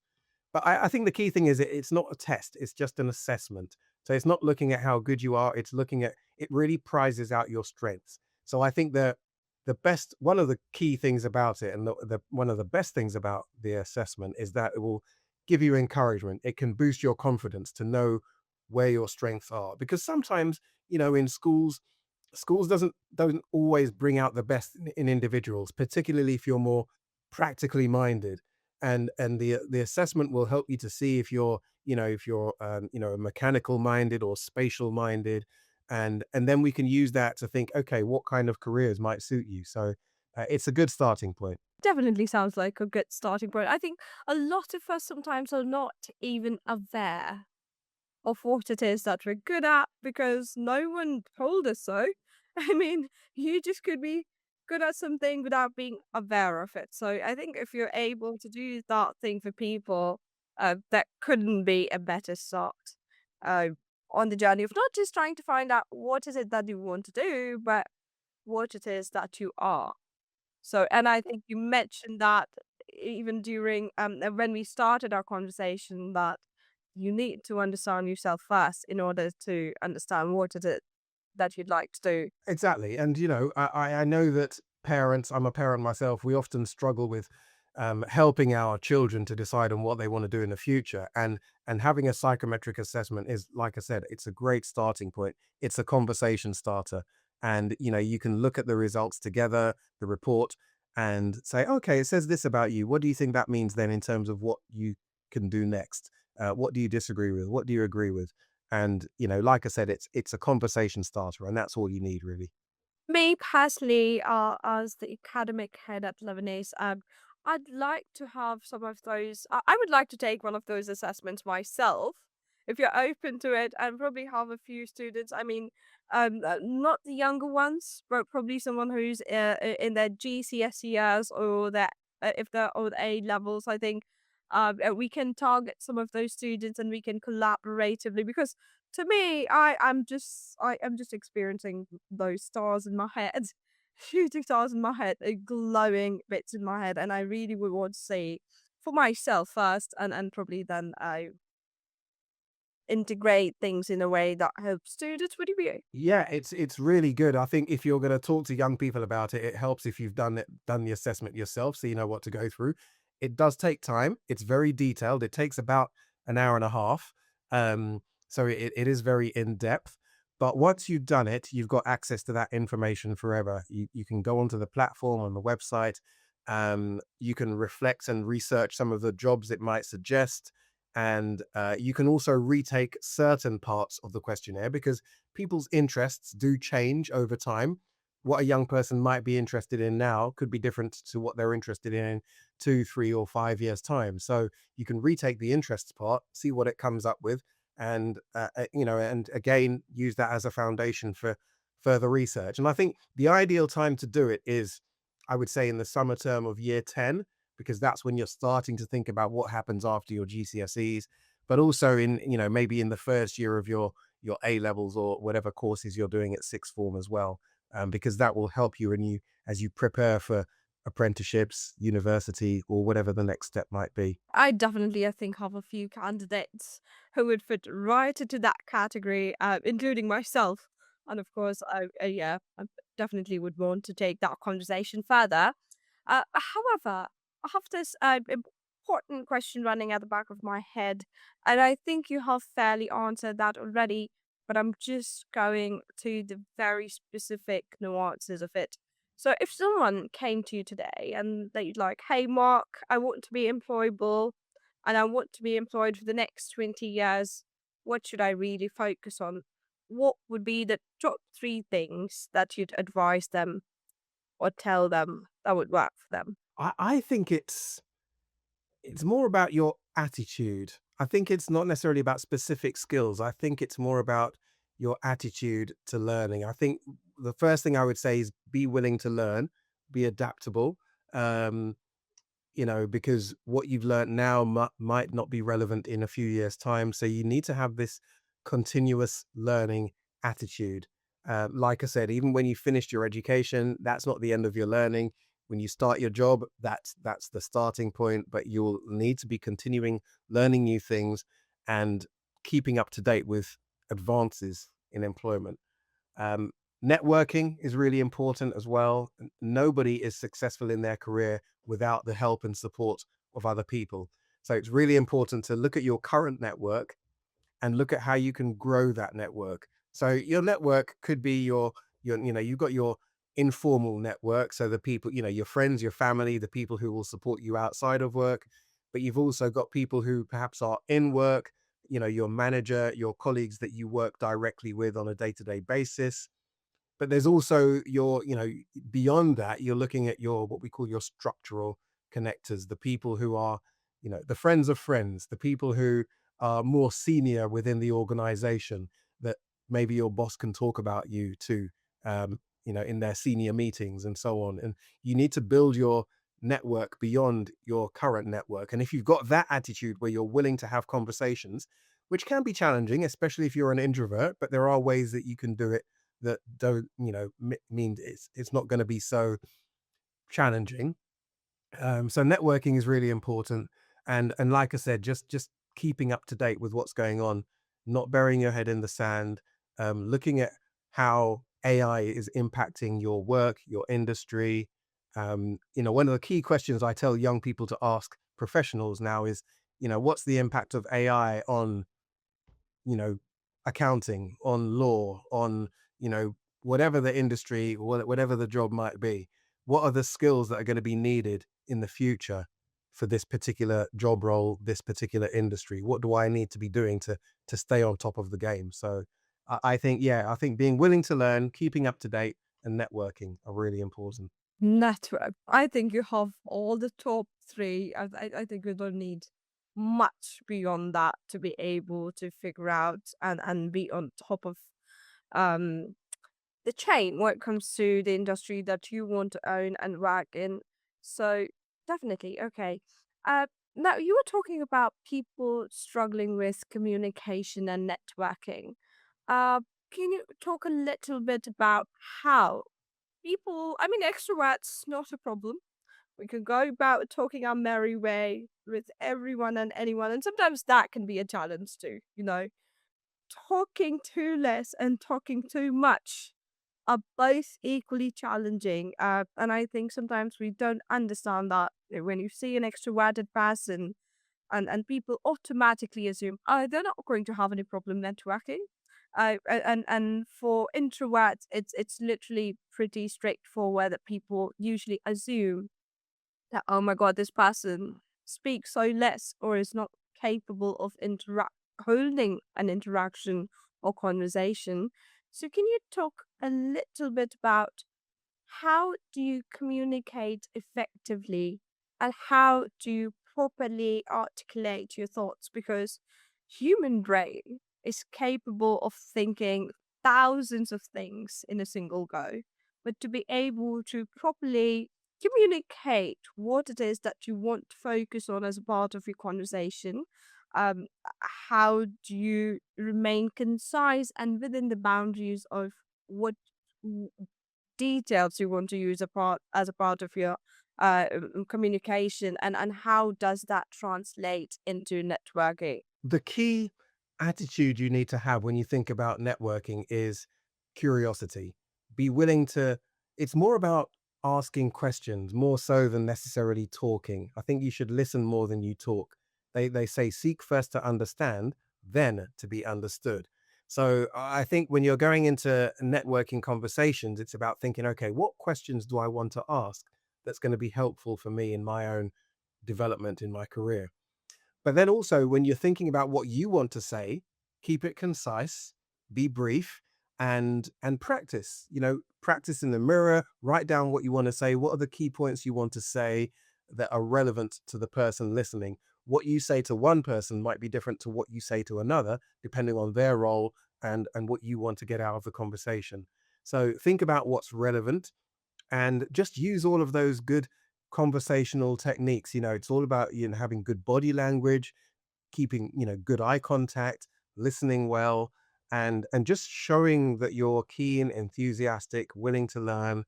Speaker 2: But I think the key thing is it's not a test, it's just an assessment. So it's not looking at how good you are, it's looking at it really prizes out your strengths. So I think that the best one of the key things about it and the one of the best things about the assessment is that it will give you encouragement. It can boost your confidence to know where your strengths are. Because sometimes, in schools don't always bring out the best in individuals, particularly if you're more practically minded. And the assessment will help you to see if you're mechanical minded or spatial minded, and then we can use that to think, okay, what kind of careers might suit you. So it's a good starting point.
Speaker 1: Definitely sounds like a good starting point. I think a lot of us sometimes are not even aware of what it is that we're good at because no one told us so. I mean, you just could be good at something without being aware of it. So I think if you're able to do that thing for people, that couldn't be a better start uh, on the journey of not just trying to find out what is it that you want to do, but what it is that you are. So, and I think you mentioned that even during when we started our conversation, that you need to understand yourself first in order to understand what it is that you'd like to do.
Speaker 2: Exactly. And, I know that parents, I'm a parent myself, we often struggle with helping our children to decide on what they want to do in the future. And having a psychometric assessment is, like I said, it's a great starting point. It's a conversation starter. And, you can look at the results together, the report, and say, okay, it says this about you. What do you think that means then in terms of what you can do next? What do you disagree with? What do you agree with? And, like I said, it's a conversation starter, and that's all you need really.
Speaker 1: Me personally, as the academic head at ElevenAce, I'd like to have some of those. I would like to take one of those assessments myself, if you're open to it, and probably have a few students. I mean, not the younger ones, but probably someone who's in their GCSE years or their if they're or the A levels. I think we can target some of those students and we can collaboratively because to me, I am just experiencing those stars in my head, shooting stars in my head, glowing bits in my head, and I really would want to see for myself first, and probably then I integrate things in a way that helps students. Would you be?
Speaker 2: Yeah, it's really good. I think if you're going to talk to young people about it, it helps if you've done the assessment yourself, so you know what to go through. It does take time. It's very detailed. It takes about an hour and a half. So it is very in depth. But once you've done it, you've got access to that information forever. You can go onto the platform on the website. You can reflect and research some of the jobs it might suggest. And you can also retake certain parts of the questionnaire because people's interests do change over time. What a young person might be interested in now could be different to what they're interested in 2, 3, or 5 years' time. So you can retake the interests part, see what it comes up with, and again use that as a foundation for further research. And I think the ideal time to do it is, I would say, in the summer term of year 10, because that's when you're starting to think about what happens after your GCSEs, but also in, maybe in the first year of your A levels or whatever courses you're doing at sixth form as well, because that will help you as you prepare for apprenticeships, university, or whatever the next step might be.
Speaker 1: I definitely, I think, have a few candidates who would fit right into that category, including myself. And of course, yeah, I definitely would want to take that conversation further. However, I have this important question running at the back of my head, and I think you have fairly answered that already, but I'm just going to the very specific nuances of it. So, if someone came to you today and they'd like, hey, Mark, I want to be employable and I want to be employed for the next 20 years, what should I really focus on? What would be the top three things that you'd advise them or tell them that would work for them?
Speaker 2: I think it's more about your attitude. I think it's not necessarily about specific skills. I think it's more about your attitude to learning. I think the first thing I would say is be willing to learn, be adaptable. Um, because what you've learned now might not be relevant in a few years' time. So you need to have this continuous learning attitude. Like I said, even when you finished your education, that's not the end of your learning. When you start your job, that's the starting point. But you'll need to be continuing learning new things and keeping up to date with advances in employment. Um, Networking is really important as well. Nobody is successful in their career without the help and support of other people. So it's really important to look at your current network and look at how you can grow that network. So your network could be you've got your informal network. So the people, your friends, your family, the people who will support you outside of work. But you've also got people who perhaps are in work, your manager, your colleagues that you work directly with on a day-to-day basis. But there's also beyond that, you're looking at your what we call your structural connectors, the people who are, the friends of friends, the people who are more senior within the organization that maybe your boss can talk about you to, in their senior meetings and so on. And you need to build your network beyond your current network. And if you've got that attitude where you're willing to have conversations, which can be challenging, especially if you're an introvert, but there are ways that you can do it that don't, mean it's not going to be so challenging. So networking is really important, and like I said, just keeping up to date with what's going on, not burying your head in the sand, looking at how AI is impacting your work, your industry. One of the key questions I tell young people to ask professionals now is, what's the impact of AI on you know, accounting, on law, on, whatever the industry, whatever the job might be. What are the skills that are going to be needed in the future for this particular job role, this particular industry? What do I need to be doing to stay on top of the game? So I think being willing to learn, keeping up to date, and networking are really important.
Speaker 1: Network. I think you have all the top three. I think we don't need much beyond that to be able to figure out and be on top of um the chain when it comes to the industry that you want to own and work in. So definitely, okay. Uh, Now you were talking about people struggling with communication and networking. Uh, can you talk a little bit about how people? I mean, extroverts not a problem. We can go about talking our merry way with everyone and anyone, and sometimes that can be a challenge too. Talking too less and talking too much are both equally challenging. And I think sometimes we don't understand that when you see an extroverted person and people automatically assume, oh, they're not going to have any problem networking. And for introverts, it's literally pretty straightforward that people usually assume that, oh my God, this person speaks so less or is not capable of holding an interaction or conversation. So can you talk a little bit about how do you communicate effectively and how do you properly articulate your thoughts? Because human brain is capable of thinking thousands of things in a single go, but to be able to properly communicate what it is that you want to focus on as a part of your conversation, um, how do you remain concise and within the boundaries of what details you want to use as a part of your communication, and how does that translate into networking?
Speaker 2: The key attitude you need to have when you think about networking is curiosity. Be willing to, it's more about asking questions more so than necessarily talking. I think you should listen more than you talk. They say seek first to understand, then to be understood. So I think when you're going into networking conversations, it's about thinking, okay, what questions do I want to ask that's going to be helpful for me in my own development in my career? But then also when you're thinking about what you want to say, keep it concise, be brief, and practice. Practice in the mirror, write down what you want to say, what are the key points you want to say that are relevant to the person listening. What you say to one person might be different to what you say to another, depending on their role and what you want to get out of the conversation. So think about what's relevant and just use all of those good conversational techniques. It's all about having good body language, keeping good eye contact, listening well, and just showing that you're keen, enthusiastic, willing to learn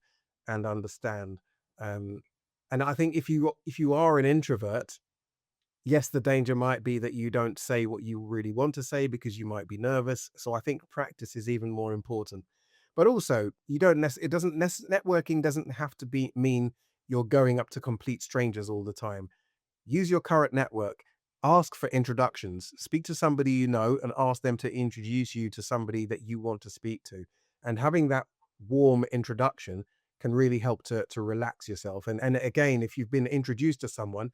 Speaker 2: and understand. um, and I think if you are an introvert, yes, the danger might be that you don't say what you really want to say because you might be nervous. So I think practice is even more important. But also, you don't it doesn't networking doesn't have to mean you're going up to complete strangers all the time. Use your current network. Ask for introductions. Speak to somebody you know and ask them to introduce you to somebody that you want to speak to. And having that warm introduction can really help to relax yourself. And again, if you've been introduced to someone,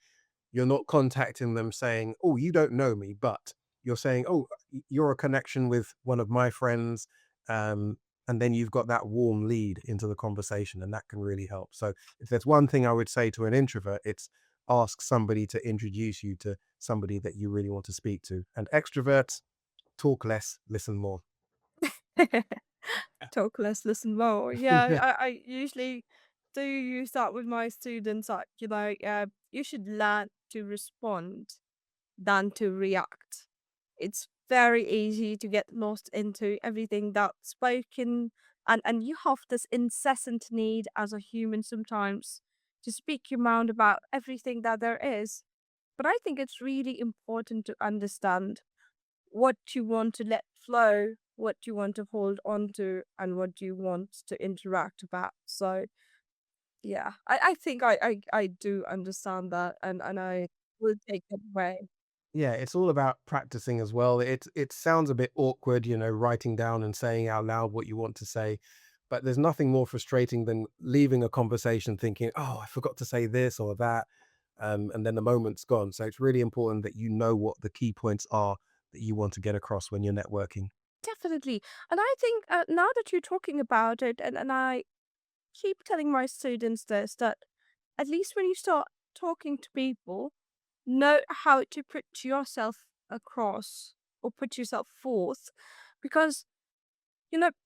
Speaker 2: you're not contacting them saying, "Oh, you don't know me," but you're saying, "Oh, you're a connection with one of my friends." Um, and then you've got that warm lead into the conversation, and that can really help. So if there's one thing I would say to an introvert, it's ask somebody to introduce you to somebody that you really want to speak to. And extroverts, talk less, listen more.
Speaker 1: Talk less, listen more. Yeah, I usually do use that with my students. Like, you should learn to respond than to react. It's very easy to get lost into everything that's spoken, and you have this incessant need as a human sometimes to speak your mind about everything that there is. But I think it's really important to understand what you want to let flow, what you want to hold on to, and what you want to interact about. So yeah, I think I do understand that, and I will take it away.
Speaker 2: Yeah, it's all about practicing as well. It sounds a bit awkward, writing down and saying out loud what you want to say, but there's nothing more frustrating than leaving a conversation thinking, "Oh, I forgot to say this or that," and then the moment's gone. So it's really important that you know what the key points are that you want to get across when you're networking.
Speaker 1: Definitely. And I think now that you're talking about it, and I keep telling my students this, that at least when you start talking to people, know how to put yourself across or put yourself forth. Because,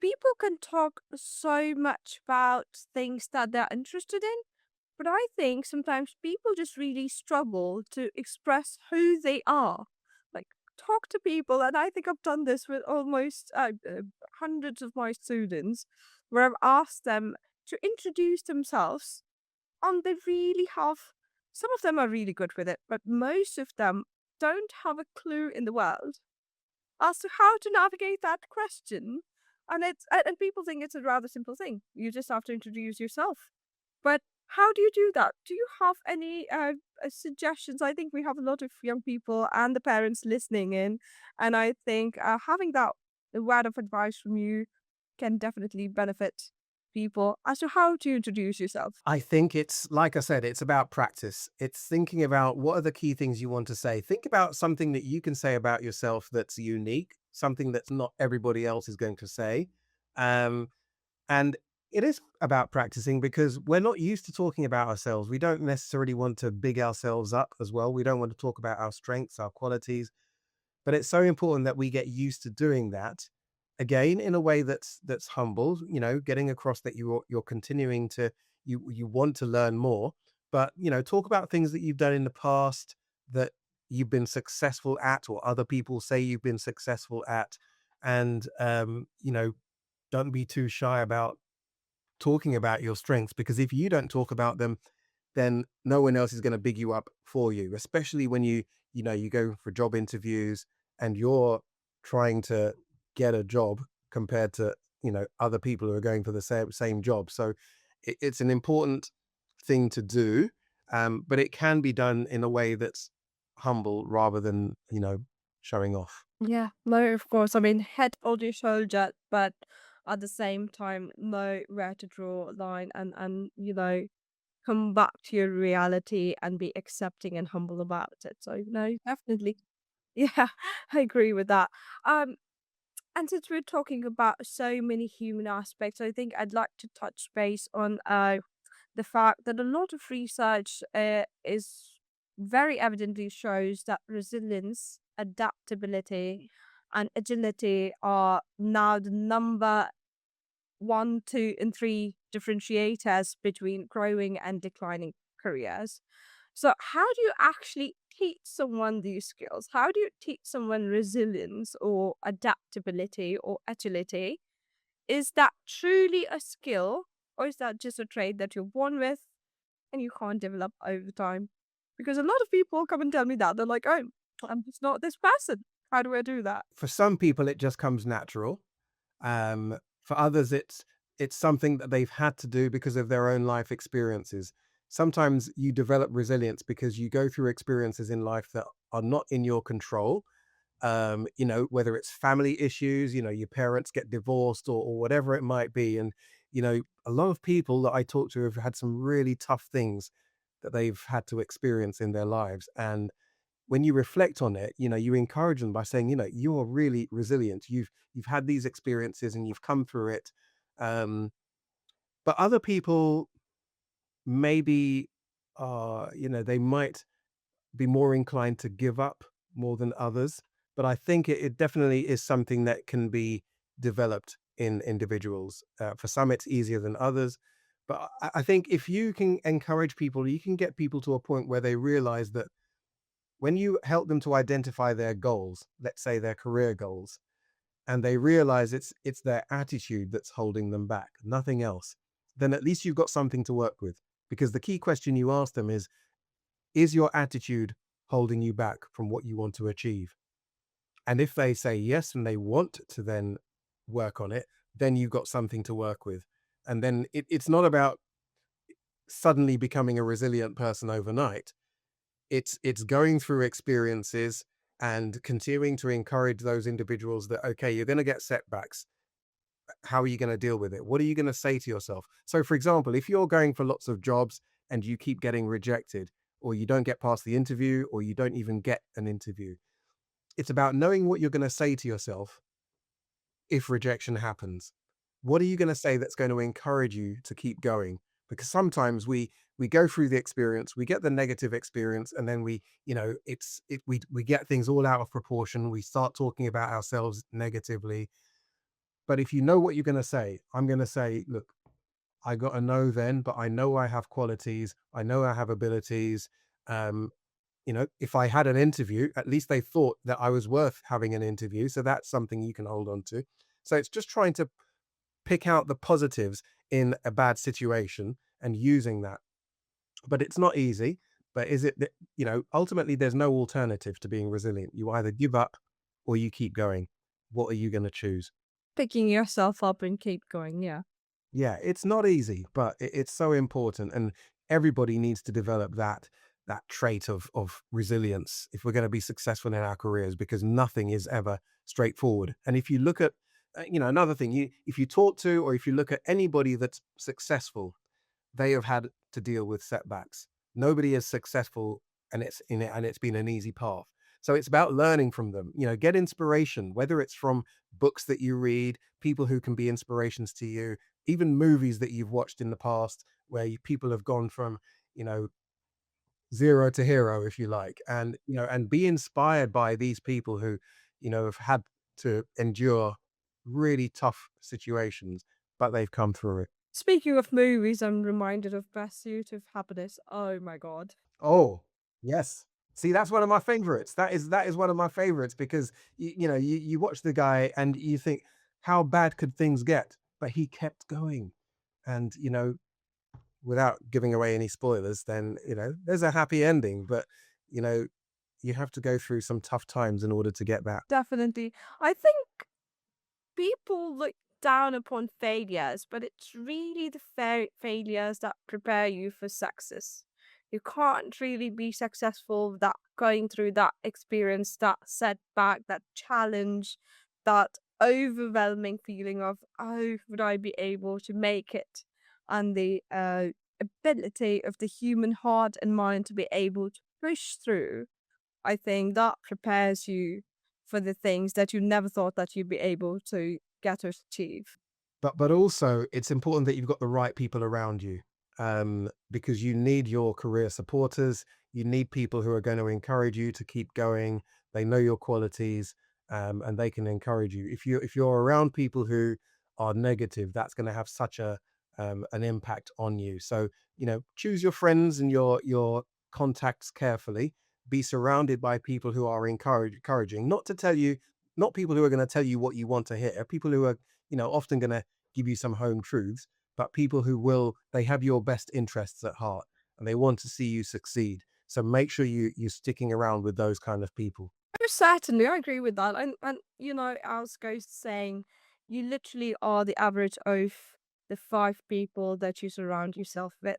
Speaker 1: people can talk so much about things that they're interested in. But I think sometimes people just really struggle to express who they are. Like, talk to people, and I think I've done this with almost hundreds of my students, where I've asked them to introduce themselves, and they really have. Some of them are really good with it, but most of them don't have a clue in the world as to how to navigate that question. And people think it's a rather simple thing. You just have to introduce yourself. But how do you do that? Do you have any suggestions? I think we have a lot of young people and the parents listening in, and I think having that word of advice from you can definitely benefit people as to how to introduce yourself.
Speaker 2: I think it's like I said, it's about practice. It's thinking about what are the key things you want to say. Think about something that you can say about yourself that's unique, something that's not everybody else is going to say. Um, and it is about practicing because we're not used to talking about ourselves. We don't necessarily want to big ourselves up as well. We don't want to talk about our strengths, our qualities. But it's so important that we get used to doing that again in a way that's humble, getting across that you're continuing to you want to learn more, but talk about things that you've done in the past that you've been successful at or other people say you've been successful at. And don't be too shy about talking about your strengths, because if you don't talk about them, then no one else is going to big you up for you, especially when you go for job interviews and you're trying to get a job compared to other people who are going for the same job. So it's an important thing to do, but it can be done in a way that's humble rather than, showing off.
Speaker 1: Yeah, no, of course. I mean, head on your shoulder, but at the same time, know where to draw a line and come back to your reality and be accepting and humble about it. So, no, definitely. Yeah, I agree with that. Um, and since we're talking about so many human aspects, I think I'd like to touch base on the fact that a lot of research is very evidently shows that resilience, adaptability, and agility are now the number one, two, and three differentiators between growing and declining careers. So, how do you actually teach someone these skills? How do you teach someone resilience or adaptability or agility? Is that truly a skill, or is that just a trait that you're born with and you can't develop over time? Because a lot of people come and tell me that. They're like, oh, I'm just not this person. How do I do that?
Speaker 2: For some people, it just comes natural. For others, it's something that they've had to do because of their own life experiences. Sometimes you develop resilience because you go through experiences in life that are not in your control. Whether it's family issues, your parents get divorced or whatever it might be. And, a lot of people that I talk to have had some really tough things that they've had to experience in their lives. And when you reflect on it, you encourage them by saying, you're really resilient. You've had these experiences and you've come through it. Um, but other people maybe they might be more inclined to give up more than others. But I think it definitely is something that can be developed in individuals. For some, it's easier than others. But I think if you can encourage people, you can get people to a point where they realize that when you help them to identify their goals, let's say their career goals, and they realize it's their attitude that's holding them back, nothing else, then at least you've got something to work with. Because the key question you ask them is your attitude holding you back from what you want to achieve? And if they say yes and they want to then work on it, then you've got something to work with. And then it's not about suddenly becoming a resilient person overnight. It's going through experiences and continuing to encourage those individuals that, okay, you're going to get setbacks. How are you going to deal with it? What are you going to say to yourself? So, for example, if you're going for lots of jobs and you keep getting rejected, or you don't get past the interview, or you don't even get an interview, it's about knowing what you're going to say to yourself if rejection happens. What are you going to say that's going to encourage you to keep going? Because sometimes we go through the experience, we get the negative experience, and then we get things all out of proportion. We start talking about ourselves negatively. But if you know what you're going to say, I'm going to say, look, I got a no then, but I know I have qualities. I know I have abilities. Um, if I had an interview, at least they thought that I was worth having an interview. So that's something you can hold on to. So it's just trying to pick out the positives in a bad situation and using that. But it's not easy. But is it that, ultimately there's no alternative to being resilient. You either give up or you keep going. What are you going to choose?
Speaker 1: Picking yourself up and keep going. Yeah.
Speaker 2: Yeah, it's not easy, but it's so important, and everybody needs to develop that trait of resilience if we're going to be successful in our careers, because nothing is ever straightforward. And if you look at, another thing, if you talk to or if you look at anybody that's successful, they have had to deal with setbacks. Nobody is successful and it's been an easy path. So it's about learning from them. Get inspiration, whether it's from books that you read, people who can be inspirations to you, even movies that you've watched in the past where people have gone from, you know, zero to hero, if you like, and be inspired by these people who, have had to endure really tough situations, but they've come through it.
Speaker 1: Speaking of movies, I'm reminded of Pursuit of Happiness. Oh my God.
Speaker 2: Oh, yes. See, that's one of my favorites. That is one of my favorites because you watch the guy and you think, how bad could things get? But he kept going. And without giving away any spoilers, then there's a happy ending. But you know, you have to go through some tough times in order to get that.
Speaker 1: Definitely. I think people like down upon failures, but it's really the failures that prepare you for success. You can't really be successful without going through that experience, that setback, that challenge, that overwhelming feeling of, oh, would I be able to make it? And the ability of the human heart and mind to be able to push through. I think that prepares you for the things that you never thought that you'd be able to get or achieve.
Speaker 2: But also it's important that you've got the right people around you, because you need your career supporters. You need people who are going to encourage you to keep going. They know your qualities, and they can encourage you. If you're around people who are negative, that's going to have such a an impact on you. So choose your friends and your contacts carefully. Be surrounded by people who are encouraging, not to tell you, not people who are going to tell you what you want to hear. People who are often going to give you some home truths, but people who they have your best interests at heart and they want to see you succeed. So make sure you're sticking around with those kind of people.
Speaker 1: Oh, certainly, I agree with that. And as goes saying, you literally are the average of the five people that you surround yourself with.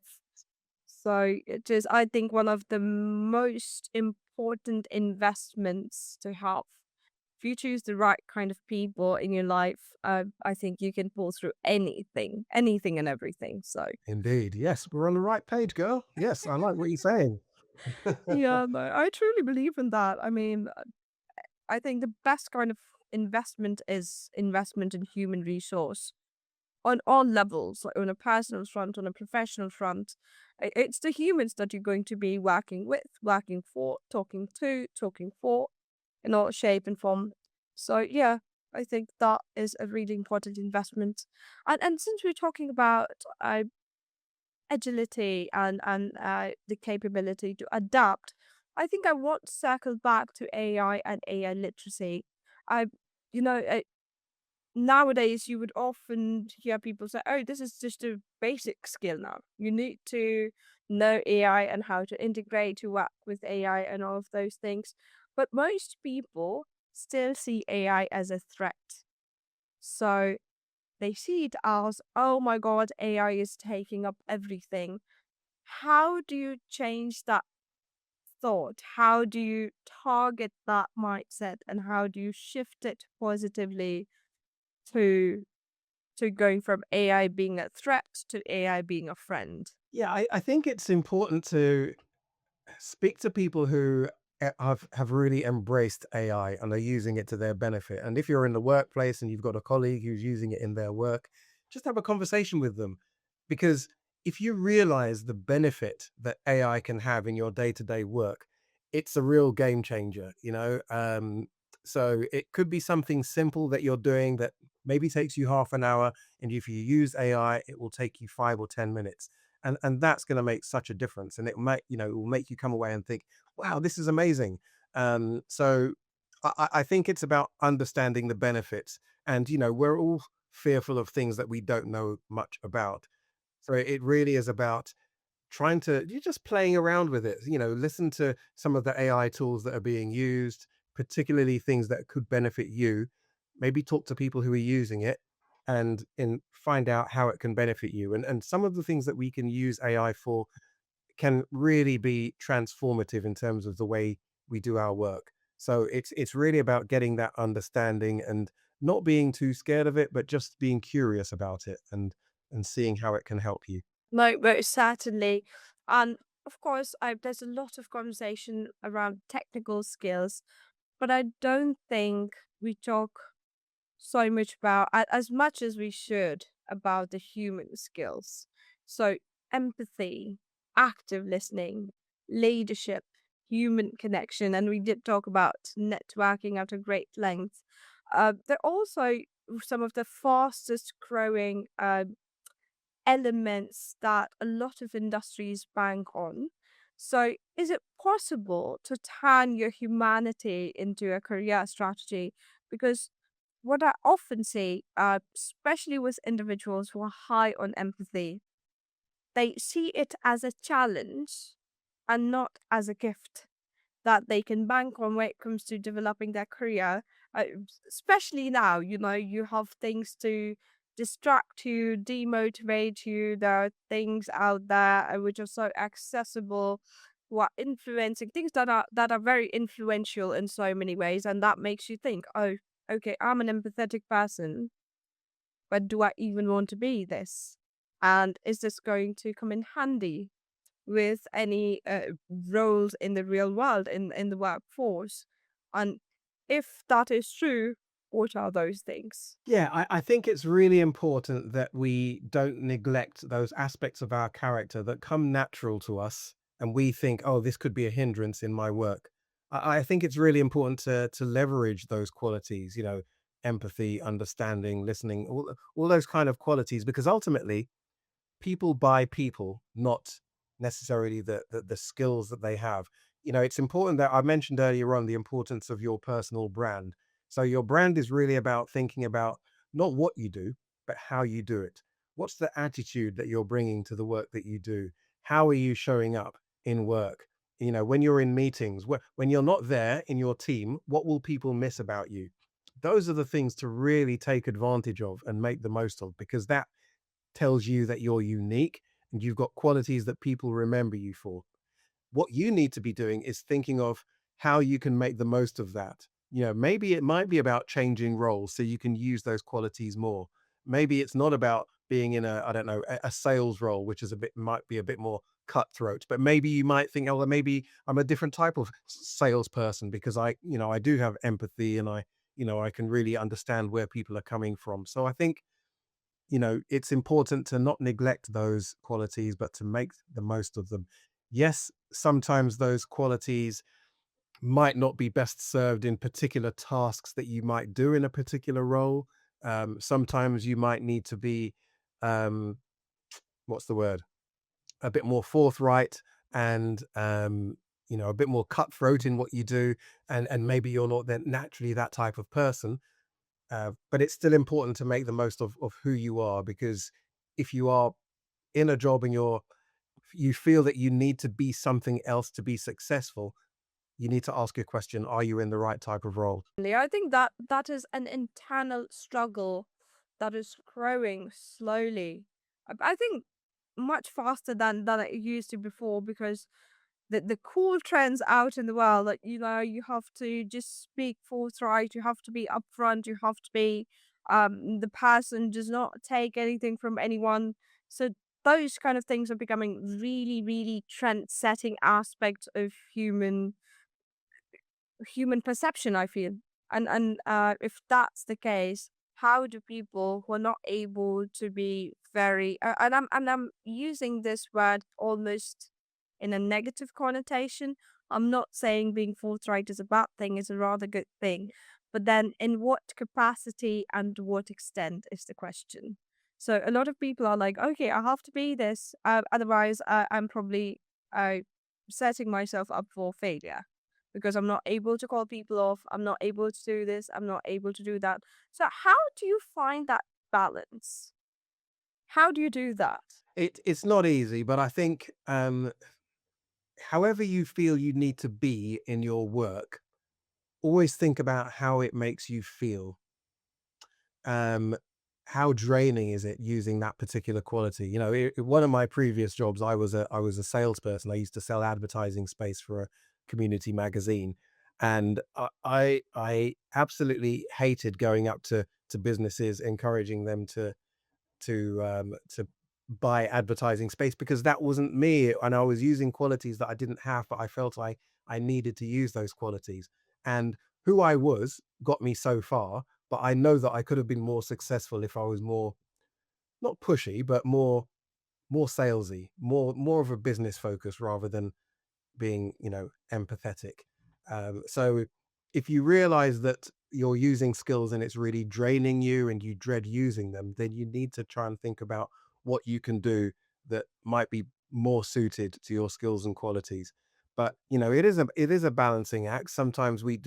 Speaker 1: So it is, I think, one of the most important investments to have. If you choose the right kind of people in your life, I think you can pull through anything and everything. So
Speaker 2: Indeed. Yes, we're on the right page, girl. Yes, I like what you're saying.
Speaker 1: yeah, no, I truly believe in that. I mean, I think the best kind of investment is investment in human resource on all levels, like on a personal front, on a professional front. It's the humans that you're going to be working with, working for, talking to, talking for, in all shape and form. So yeah, I think that is a really important investment. And since we're talking about agility and the capability to adapt, I think I want to circle back to AI and AI literacy. I, you know, nowadays you would often hear people say, "Oh, this is just a basic skill now. You need to know AI and how to integrate to work with AI and all of those things." But most people still see AI as a threat. So they see it as, "Oh my God, AI is taking up everything." How do you change that thought? How do you target that mindset and how do you shift it positively to going from AI being a threat to AI being a friend?
Speaker 2: Yeah, I think it's important to speak to people who have really embraced AI and are using it to their benefit. And if you're in the workplace and you've got a colleague who's using it in their work, just have a conversation with them. Because if you realize the benefit that AI can have in your day-to-day work, it's a real game changer. So it could be something simple that you're doing that maybe takes you half an hour, and if you use AI, it will take you 5 or 10 minutes, and that's going to make such a difference, and it will make you come away and think, wow, this is amazing. So I think it's about understanding the benefits, and we're all fearful of things that we don't know much about. So it really is about you're just playing around with it. Listen to some of the AI tools that are being used, particularly things that could benefit you. Maybe talk to people who are using it and find out how it can benefit you. And some of the things that we can use AI for can really be transformative in terms of the way we do our work. So it's really about getting that understanding and not being too scared of it, but just being curious about it and seeing how it can help you.
Speaker 1: No, most certainly. And of course, there's a lot of conversation around technical skills, but I don't think we talk so much about, as much as we should, about the human skills. So, empathy, active listening, leadership, human connection, and we did talk about networking at a great length. They're also some of the fastest growing elements that a lot of industries bank on. So, is it possible to turn your humanity into a career strategy? Because what I often see, especially with individuals who are high on empathy, they see it as a challenge and not as a gift that they can bank on when it comes to developing their career. Especially now, you have things to distract you, demotivate you. There are things out there which are so accessible, who are influencing things that are very influential in so many ways, and that makes you think, oh, okay, I'm an empathetic person, but do I even want to be this? And is this going to come in handy with any roles in the real world, in the workforce? And if that is true, what are those things?
Speaker 2: Yeah, I think it's really important that we don't neglect those aspects of our character that come natural to us and we think, oh, this could be a hindrance in my work. I think it's really important to leverage those qualities, empathy, understanding, listening, all those kind of qualities, because ultimately people buy people, not necessarily the skills that they have. It's important that I mentioned earlier on the importance of your personal brand. So your brand is really about thinking about not what you do, but how you do it. What's the attitude that you're bringing to the work that you do? How are you showing up in work? When you're in meetings, when you're not there in your team, what will people miss about you? Those are the things to really take advantage of and make the most of, because that tells you that you're unique and you've got qualities that people remember you for. What you need to be doing is thinking of how you can make the most of that. Maybe it might be about changing roles so you can use those qualities more. Maybe it's not about being in I don't know, a sales role, which is might be a bit more cutthroat. But maybe you might think, oh, well, maybe I'm a different type of salesperson because I do have empathy and I can really understand where people are coming from. So I think it's important to not neglect those qualities, but to make the most of them. Yes, sometimes those qualities might not be best served in particular tasks that you might do in a particular role. Sometimes you might need to be, um, what's the word? A bit more forthright and, a bit more cutthroat in what you do. And maybe you're not then naturally that type of person. But it's still important to make the most of who you are, because if you are in a job and you feel that you need to be something else to be successful, you need to ask a question: Are you in the right type of role?
Speaker 1: I think that is an internal struggle that is growing slowly. I think much faster than it used to before, because the cool trends out in the world, like, you have to just speak forthright, you have to be upfront, you have to be the person does not take anything from anyone. So those kind of things are becoming really, really trend setting aspects of human perception, I feel. And if that's the case, how do people who are not able to be very and I'm using this word almost in a negative connotation. I'm not saying being forthright is a bad thing, it's a rather good thing. But then in what capacity and to what extent is the question. So a lot of people are like, okay, I have to be this, otherwise I'm probably uh, setting myself up for failure because I'm not able to call people off. I'm not able to do this. I'm not able to do that. So, how do you find that balance? How do you do that?
Speaker 2: It's not easy, but I think however you feel you need to be in your work, always think about how it makes you feel. um, how draining is it using that particular quality? One of my previous jobs, I was a salesperson. I used to sell advertising space for a community magazine, and I absolutely hated going up to businesses, encouraging them to buy advertising space, because that wasn't me, and I was using qualities that I didn't have, but I felt I needed to use those qualities. And who I was got me so far, but I know that I could have been more successful if I was more, not pushy, but more salesy, more of a business focus rather than being, empathetic. So if you realize that you're using skills and it's really draining you and you dread using them, then you need to try and think about what you can do that might be more suited to your skills and qualities. But it is a balancing act. Sometimes we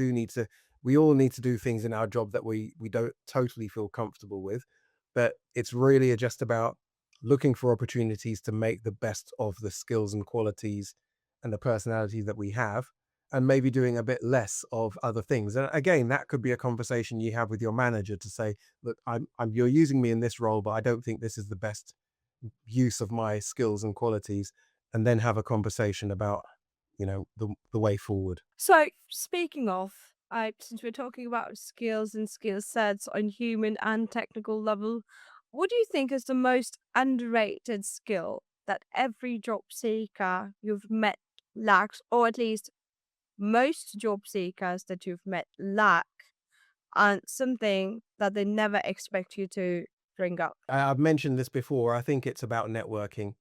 Speaker 2: all need to do things in our job that we don't totally feel comfortable with. But it's really just about looking for opportunities to make the best of the skills and qualities and the personality that we have, and maybe doing a bit less of other things. And again, that could be a conversation you have with your manager to say, look, you're using me in this role, but I don't think this is the best use of my skills and qualities, and then have a conversation about, the way forward.
Speaker 1: So, speaking of, since we're talking about skills and skill sets on human and technical level, what do you think is the most underrated skill that every job seeker you've met lacks, or at least most job seekers that you've met lack, and something that they never expect you to bring up?
Speaker 2: I've mentioned this before. I think it's about networking,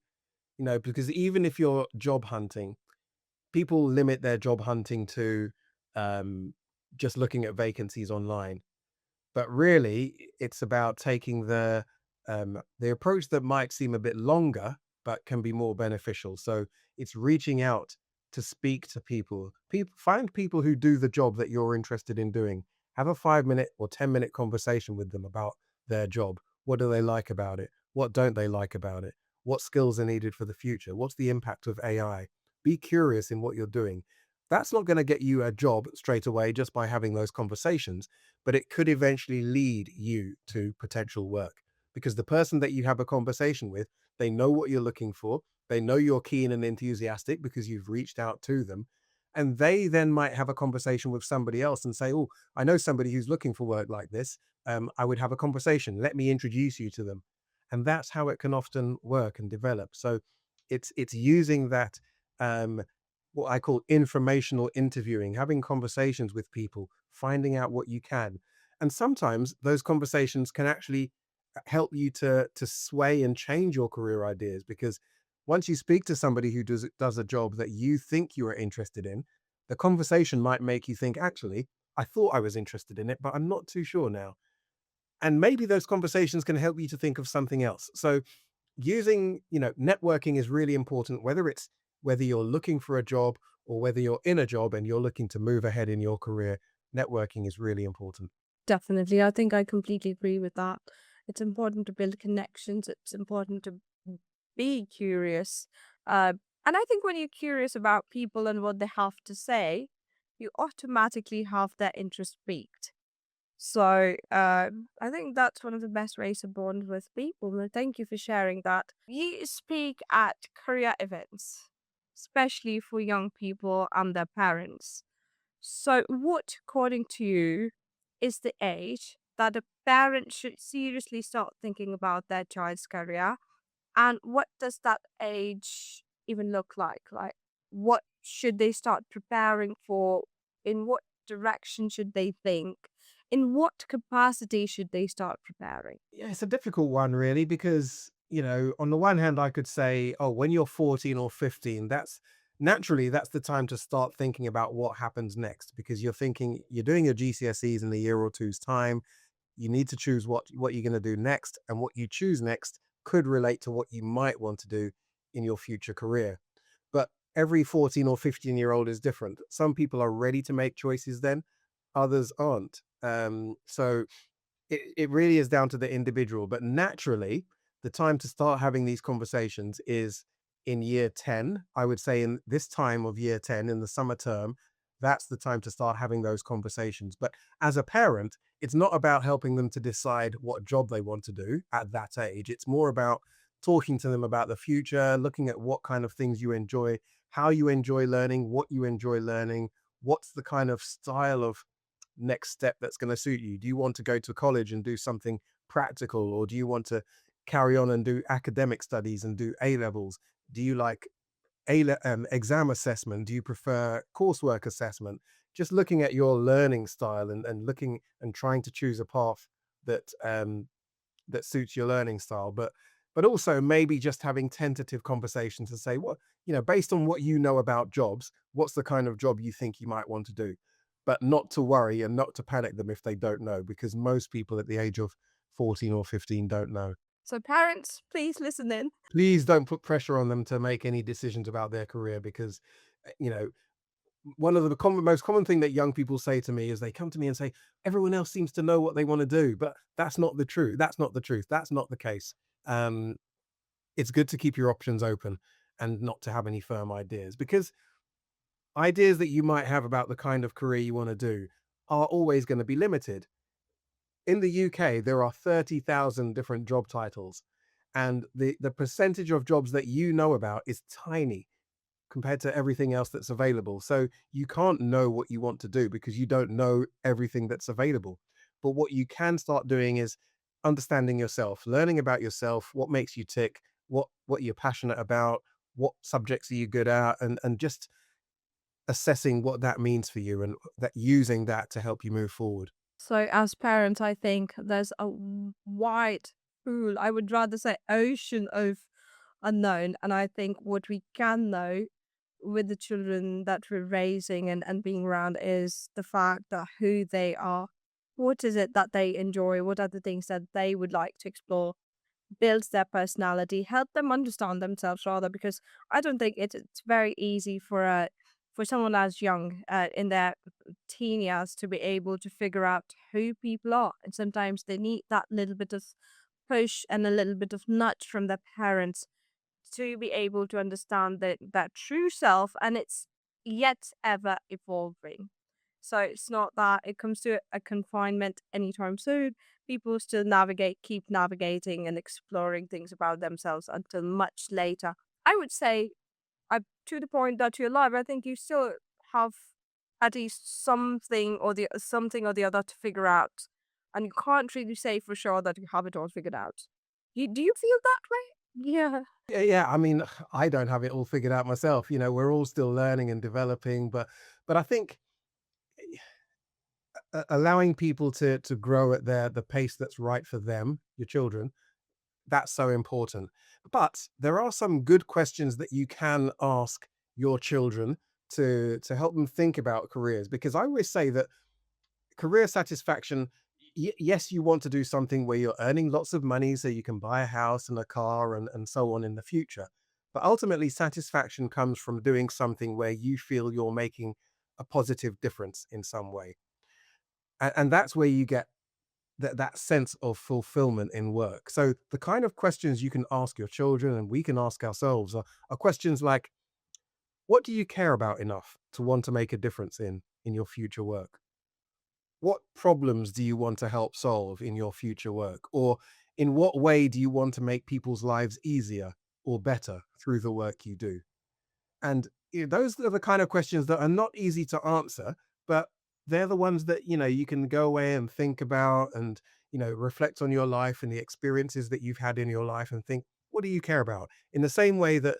Speaker 2: because even if you're job hunting, people limit their job hunting to um, just looking at vacancies online. But really, it's about taking the approach that might seem a bit longer, but can be more beneficial. So it's reaching out to speak to people. Find people who do the job that you're interested in doing. Have a 5 minute or 10 minute conversation with them about their job. What do they like about it? What don't they like about it? What skills are needed for the future? What's the impact of AI? Be curious in what you're doing. That's not going to get you a job straight away just by having those conversations, but it could eventually lead you to potential work, because the person that you have a conversation with, they know what you're looking for. They know you're keen and enthusiastic because you've reached out to them. And they then might have a conversation with somebody else and say, oh, I know somebody who's looking for work like this. I would have a conversation. Let me introduce you to them. And that's how it can often work and develop. So it's using that, what I call informational interviewing, having conversations with people, finding out what you can. And sometimes those conversations can actually help you to sway and change your career ideas, because once you speak to somebody who does a job that you think you are interested in, the conversation might make you think, actually, I thought I was interested in it, but I'm not too sure now. And maybe those conversations can help you to think of something else. So networking is really important, whether you're looking for a job or whether you're in a job and you're looking to move ahead in your career. Networking is really important.
Speaker 1: Definitely. I think I completely agree with that. It's important to build connections. It's important to be curious. Uh, and I think when you're curious about people and what they have to say, you automatically have their interest piqued. So I think that's one of the best ways to bond with people. And thank you for sharing that. You speak at career events, especially for young people and their parents. So, what, according to you, is the age that a parent should seriously start thinking about their child's career? And what does that age even look like? Like, what should they start preparing for? In what direction should they think? In what capacity should they start preparing?
Speaker 2: Yeah, it's a difficult one, really, because, on the one hand, I could say, oh, when you're 14 or 15, that's the time to start thinking about what happens next, because you're doing your GCSEs in a year or two's time. You need to choose what you're going to do next, and what you choose next could relate to what you might want to do in your future career. But every 14 or 15-year-old is different. Some people are ready to make choices then, others aren't. So it really is down to the individual. But naturally, the time to start having these conversations is in year 10. I would say in this time of year 10, in the summer term, that's the time to start having those conversations. But as a parent, it's not about helping them to decide what job they want to do at that age. It's more about talking to them about the future, looking at what kind of things you enjoy, how you enjoy learning, what you enjoy learning, what's the kind of style of next step that's going to suit you. Do you want to go to college and do something practical, or do you want to carry on and do academic studies and do A levels? Do you like exam assessment? Do you prefer coursework assessment? Just looking at your learning style, and looking and trying to choose a path that suits your learning style. But also maybe just having tentative conversations to say, what, based on what you know about jobs, what's the kind of job you think you might want to do? But not to worry and not to panic them if they don't know, because most people at the age of 14 or 15 don't know.
Speaker 1: So, parents, please listen in.
Speaker 2: Please don't put pressure on them to make any decisions about their career, because, you know, one of the most common thing that young people say to me is they come to me and say, everyone else seems to know what they want to do, but that's not the truth. That's not the truth. That's not the case. Um, it's good to keep your options open and not to have any firm ideas, because ideas that you might have about the kind of career you want to do are always going to be limited. In the UK, there are 30,000 different job titles, and the percentage of jobs that you know about is tiny compared to everything else that's available. So you can't know what you want to do because you don't know everything that's available. But what you can start doing is understanding yourself, learning about yourself, what makes you tick, what you're passionate about, what subjects are you good at, and just assessing what that means for you and that using that to help you move forward.
Speaker 1: So, as parents, I think there's a wide pool, I would rather say ocean of unknown. And I think what we can know with the children that we're raising and being around is the fact that who they are. What is it that they enjoy? What are the things that they would like to explore? Builds their personality, help them understand themselves rather, because I don't think it's very easy for someone as young in their teen years to be able to figure out who people are. And sometimes they need that little bit of push and a little bit of nudge from their parents to be able to understand that true self, and it's yet ever evolving. So it's not that it comes to a confinement anytime soon. People still keep navigating and exploring things about themselves until much later. I would say, to the point that you're alive, I think you still have at least something or the other to figure out, and you can't really say for sure that you have it all figured out. Do you feel that way? Yeah.
Speaker 2: Yeah, yeah. I mean, I don't have it all figured out myself. We're all still learning and developing, but I think allowing people to grow at the pace that's right for them, your children, that's so important. But there are some good questions that you can ask your children to help them think about careers, because I always say that career satisfaction, yes, you want to do something where you're earning lots of money so you can buy a house and a car and so on in the future. But ultimately, satisfaction comes from doing something where you feel you're making a positive difference in some way. And that's where you get that sense of fulfillment in work. So the kind of questions you can ask your children and we can ask ourselves are questions like, what do you care about enough to want to make a difference in your future work? What problems do you want to help solve in your future work? Or in what way do you want to make people's lives easier or better through the work you do? And those are the kind of questions that are not easy to answer, but they're the ones that, you can go away and think about and, reflect on your life and the experiences that you've had in your life and think, what do you care about? In the same way that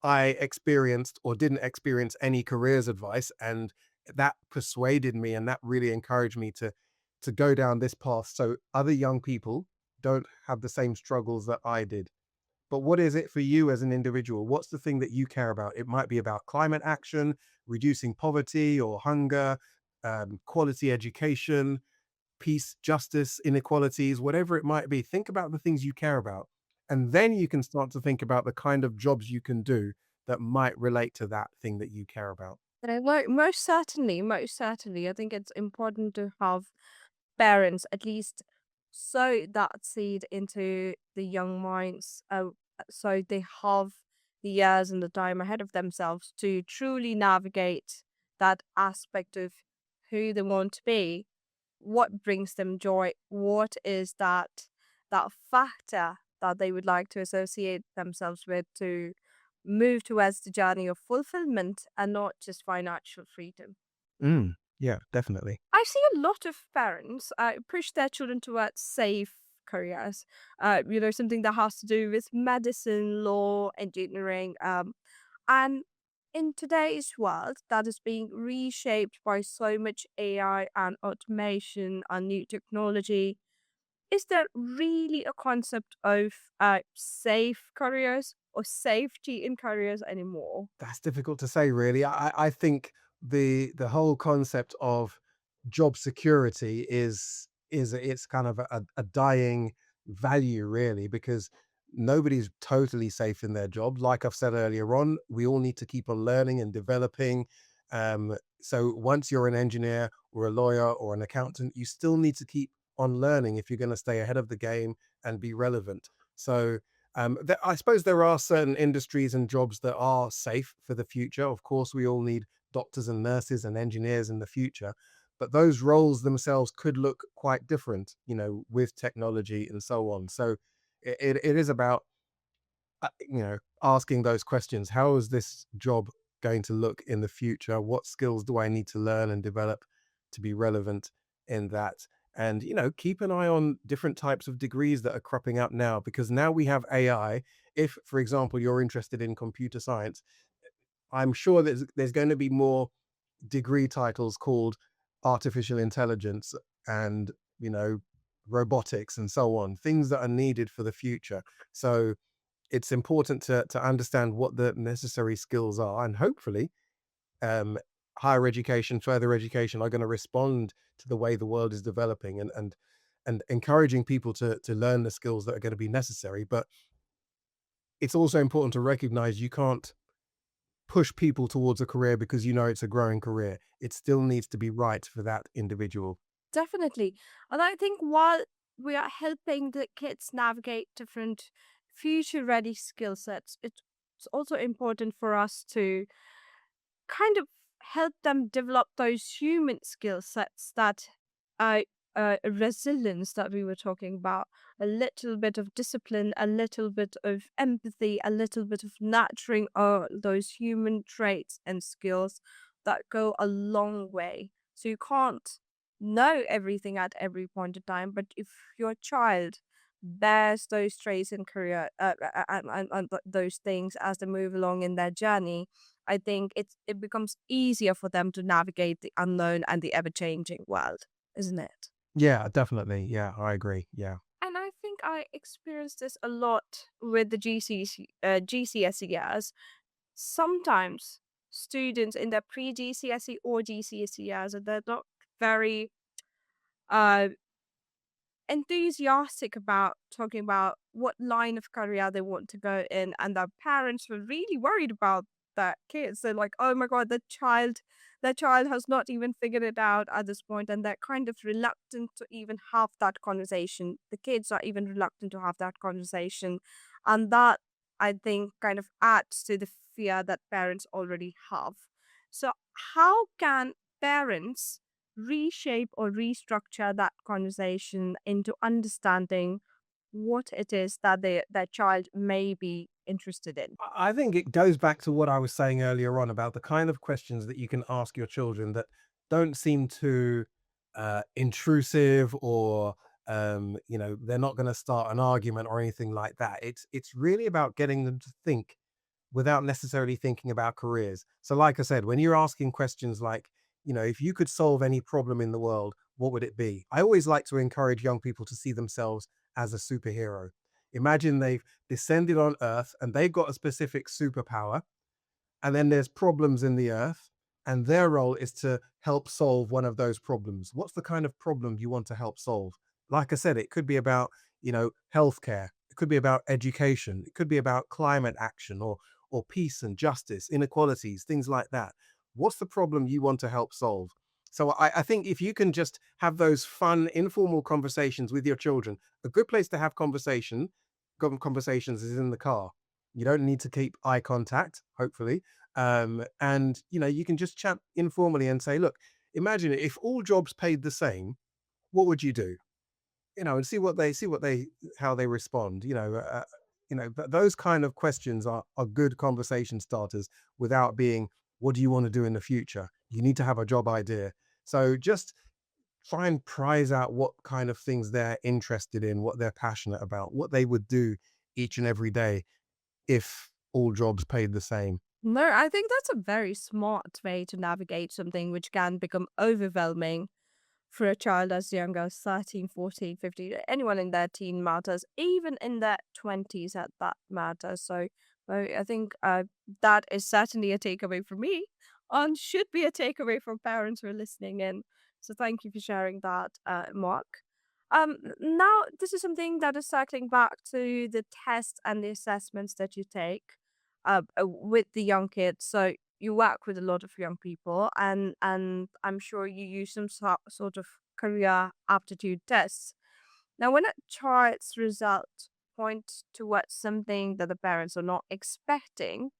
Speaker 2: I experienced or didn't experience any careers advice, and that persuaded me and that really encouraged me to go down this path so other young people don't have the same struggles that I did. But what is it for you as an individual? What's the thing that you care about? It might be about climate action, reducing poverty or hunger, quality education, peace, justice, inequalities, whatever it might be. Think about the things you care about. And then you can start to think about the kind of jobs you can do that might relate to that thing that you care about.
Speaker 1: Most certainly, most certainly. I think it's important to have parents at least sow that seed into the young minds, so they have the years and the time ahead of themselves to truly navigate that aspect of who they want to be, what brings them joy, what is that factor that they would like to associate themselves with to move towards the journey of fulfillment and not just financial freedom.
Speaker 2: Yeah, definitely.
Speaker 1: I see a lot of parents push their children towards safe careers. Something that has to do with medicine, law, engineering, and in today's world that is being reshaped by so much AI and automation and new technology. Is there really a concept of safe careers or safety in careers anymore?
Speaker 2: That's difficult to say, really. I think the whole concept of job security is it's kind of a dying value, really, because nobody's totally safe in their job. Like I've said earlier on, we all need to keep on learning and developing. So once you're an engineer or a lawyer or an accountant, you still need to keep on learning if you're going to stay ahead of the game and be relevant. So I suppose there are certain industries and jobs that are safe for the future. Of course, we all need doctors and nurses and engineers in the future, but those roles themselves could look quite different, with technology and so on. So it is about asking those questions. How is this job going to look in the future? What skills do I need to learn and develop to be relevant in that? And, keep an eye on different types of degrees that are cropping up now, because now we have AI. If, for example, you're interested in computer science, I'm sure there's going to be more degree titles called artificial intelligence and, you know, robotics and so on, things that are needed for the future. So it's important to understand what the necessary skills are, and hopefully, um, higher education, further education are going to respond to the way the world is developing, and encouraging people to learn the skills that are going to be necessary. But it's also important to recognize you can't push people towards a career because it's a growing career. It still needs to be right for that individual.
Speaker 1: Definitely. And I think while we are helping the kids navigate different future ready skill sets, it's also important for us to kind of help them develop those human skill sets that uh, resilience that we were talking about, a little bit of discipline, a little bit of empathy, a little bit of nurturing those human traits and skills that go a long way. So you can't know everything at every point in time, but if your child bears those traits in career those things as they move along in their journey, I think it becomes easier for them to navigate the unknown and the ever changing world, isn't it?
Speaker 2: Yeah, definitely. Yeah, I agree. Yeah.
Speaker 1: And I think I experienced this a lot with the GCSE years. Sometimes students in their pre GCSE or GCSE years, they're not very uh enthusiastic about talking about what line of career they want to go in, and their parents were really worried about that kids. They're like, oh my god, that child has not even figured it out at this point, and they're kind of reluctant to even have that conversation. The kids are even reluctant to have that conversation, and that, I think, kind of adds to the fear that parents already have. So how can parents reshape or restructure that conversation into understanding what it is that their child may be interested in?
Speaker 2: I think it goes back to what I was saying earlier on about the kind of questions that you can ask your children that don't seem too intrusive, or they're not going to start an argument or anything like that. It's really about getting them to think without necessarily thinking about careers. So, like I said, when you're asking questions like, if you could solve any problem in the world, what would it be? I always like to encourage young people to see themselves as a superhero. Imagine they've descended on Earth and they've got a specific superpower, and then there's problems in the earth, and their role is to help solve one of those problems. What's the kind of problem you want to help solve? Like I said, it could be about, healthcare. It could be about education. It could be about climate action, or peace and justice, inequalities, things like that. What's the problem you want to help solve? So I think if you can just have those fun, informal conversations with your children, a good place to have conversations is in the car. You don't need to keep eye contact, hopefully. And you can just chat informally and say, look, imagine if all jobs paid the same, what would you do? And see how they respond. Those kind of questions are good conversation starters without being, what do you want to do in the future? You need to have a job idea. So just try and prize out what kind of things they're interested in, what they're passionate about, what they would do each and every day if all jobs paid the same.
Speaker 1: No, I think that's a very smart way to navigate something which can become overwhelming for a child as young as 13, 14, 15. Anyone in their teen matters, even in their 20s at that matters. So I think that is certainly a takeaway for me, and should be a takeaway for parents who are listening in. So thank you for sharing that, Mark. Now, this is something that is circling back to the tests and the assessments that you take with the young kids. So you work with a lot of young people, and I'm sure you use some sort of career aptitude tests. Now, when a child's result points towards something that the parents are not expecting,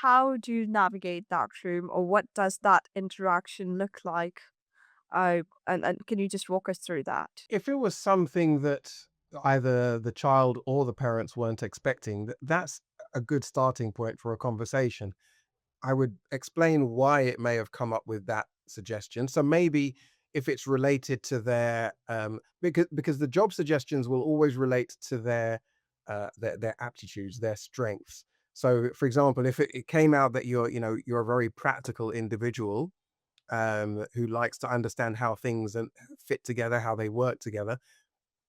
Speaker 1: how do you navigate that room, or what does that interaction look like? And can you just walk us through that?
Speaker 2: If it was something that either the child or the parents weren't expecting, that's a good starting point for a conversation. I would explain why it may have come up with that suggestion. So maybe if it's related to their because the job suggestions will always relate to their aptitudes, their strengths. So for example, if it came out that you're a very practical individual who likes to understand how things fit together, how they work together,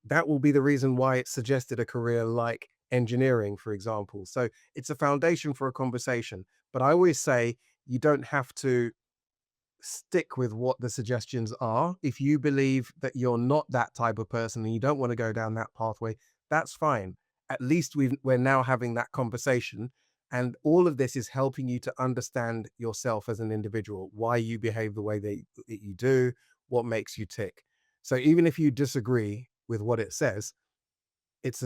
Speaker 2: that will be the reason why it suggested a career like engineering, for example. So it's a foundation for a conversation. But I always say you don't have to stick with what the suggestions are. If you believe that you're not that type of person and you don't want to go down that pathway, that's fine. At least we're now having that conversation. And all of this is helping you to understand yourself as an individual, why you behave the way that you do, what makes you tick. So even if you disagree with what it says, it's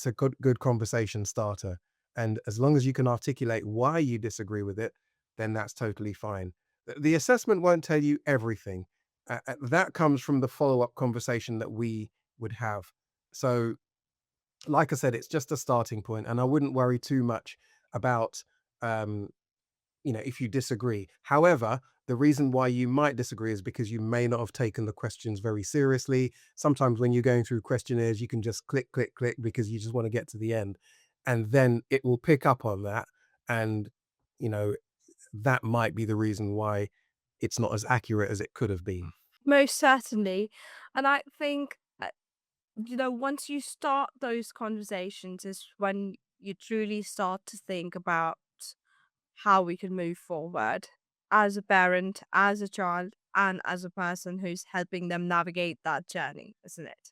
Speaker 2: a good conversation starter. And as long as you can articulate why you disagree with it, then that's totally fine. The assessment won't tell you everything. That comes from the follow-up conversation that we would have. So, like I said, it's just a starting point, and I wouldn't worry too much about um, if you disagree. However, the reason why you might disagree is because you may not have taken the questions very seriously. Sometimes when you're going through questionnaires, you can just click, click, click because you just want to get to the end. And then it will pick up on that. And, you know, that might be the reason why it's not as accurate as it could have been.
Speaker 1: Most certainly. And I think, once you start those conversations is when you truly start to think about how we can move forward as a parent, as a child, and as a person who's helping them navigate that journey, isn't it?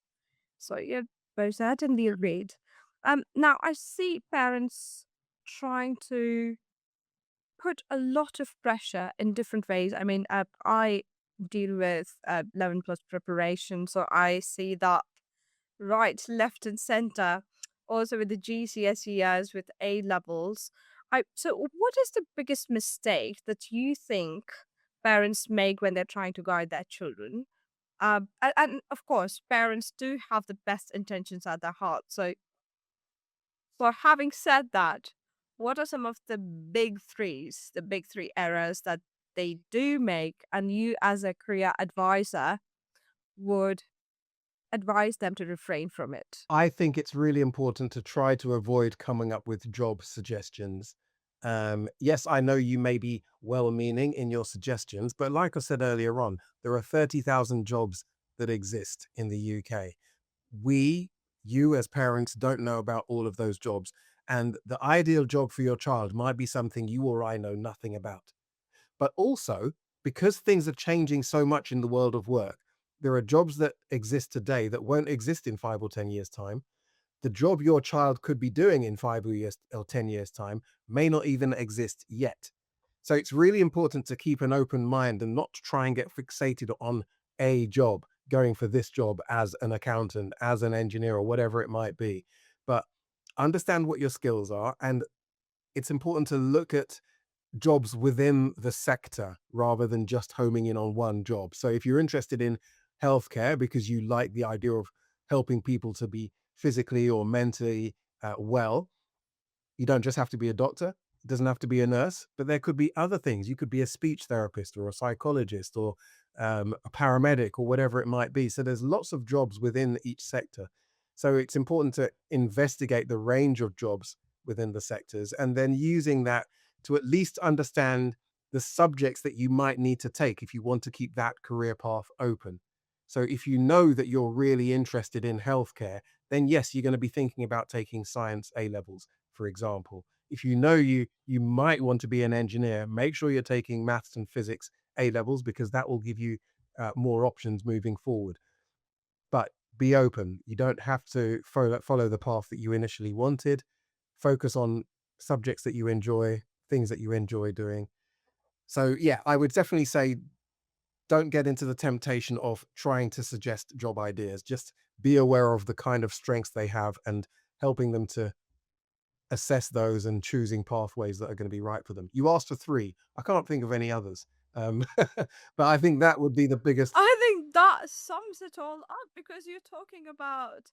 Speaker 1: So you're most certainly agreed. Now I see parents trying to put a lot of pressure in different ways. I mean, I deal with 11 plus preparation, so I see that right, left, and center. Also with the GCSEs, with A levels. So what is the biggest mistake that you think parents make when they're trying to guide their children? And of course, parents do have the best intentions at their heart. So having said that, what are some of the big threes, the big three errors that they do make, and you as a career advisor would advise them to refrain from it?
Speaker 2: I think it's really important to try to avoid coming up with job suggestions. Yes, I know you may be well meaning in your suggestions, but like I said earlier on, there are 30,000 jobs that exist in the UK. We, you as parents, don't know about all of those jobs. And the ideal job for your child might be something you or I know nothing about. But also, because things are changing so much in the world of work, there are jobs that exist today that won't exist in 5 or 10 years' time. The job your child could be doing in 5 years or 10 years' time may not even exist yet. So it's really important to keep an open mind and not to try and get fixated on a job, going for this job as an accountant, as an engineer, or whatever it might be. But understand what your skills are. And it's important to look at jobs within the sector rather than just homing in on one job. So if you're interested in healthcare because you like the idea of helping people to be physically or mentally well, you don't just have to be a doctor. It doesn't have to be a nurse, but there could be other things. You could be a speech therapist or a psychologist or a paramedic or whatever it might be. So there's lots of jobs within each sector. So it's important to investigate the range of jobs within the sectors and then using that to at least understand the subjects that you might need to take if you want to keep that career path open. So if you know that you're really interested in healthcare, then yes, you're going to be thinking about taking science A levels, for example. If you know you might want to be an engineer, make sure you're taking maths and physics A levels because that will give you more options moving forward. But be open. You don't have to follow the path that you initially wanted. Focus on subjects that you enjoy, things that you enjoy doing. So yeah, I would definitely say don't get into the temptation of trying to suggest job ideas. Just be aware of the kind of strengths they have and helping them to assess those and choosing pathways that are going to be right for them. You asked for three. I can't think of any others. But I think that would be the biggest.
Speaker 1: I think that sums it all up because you're talking about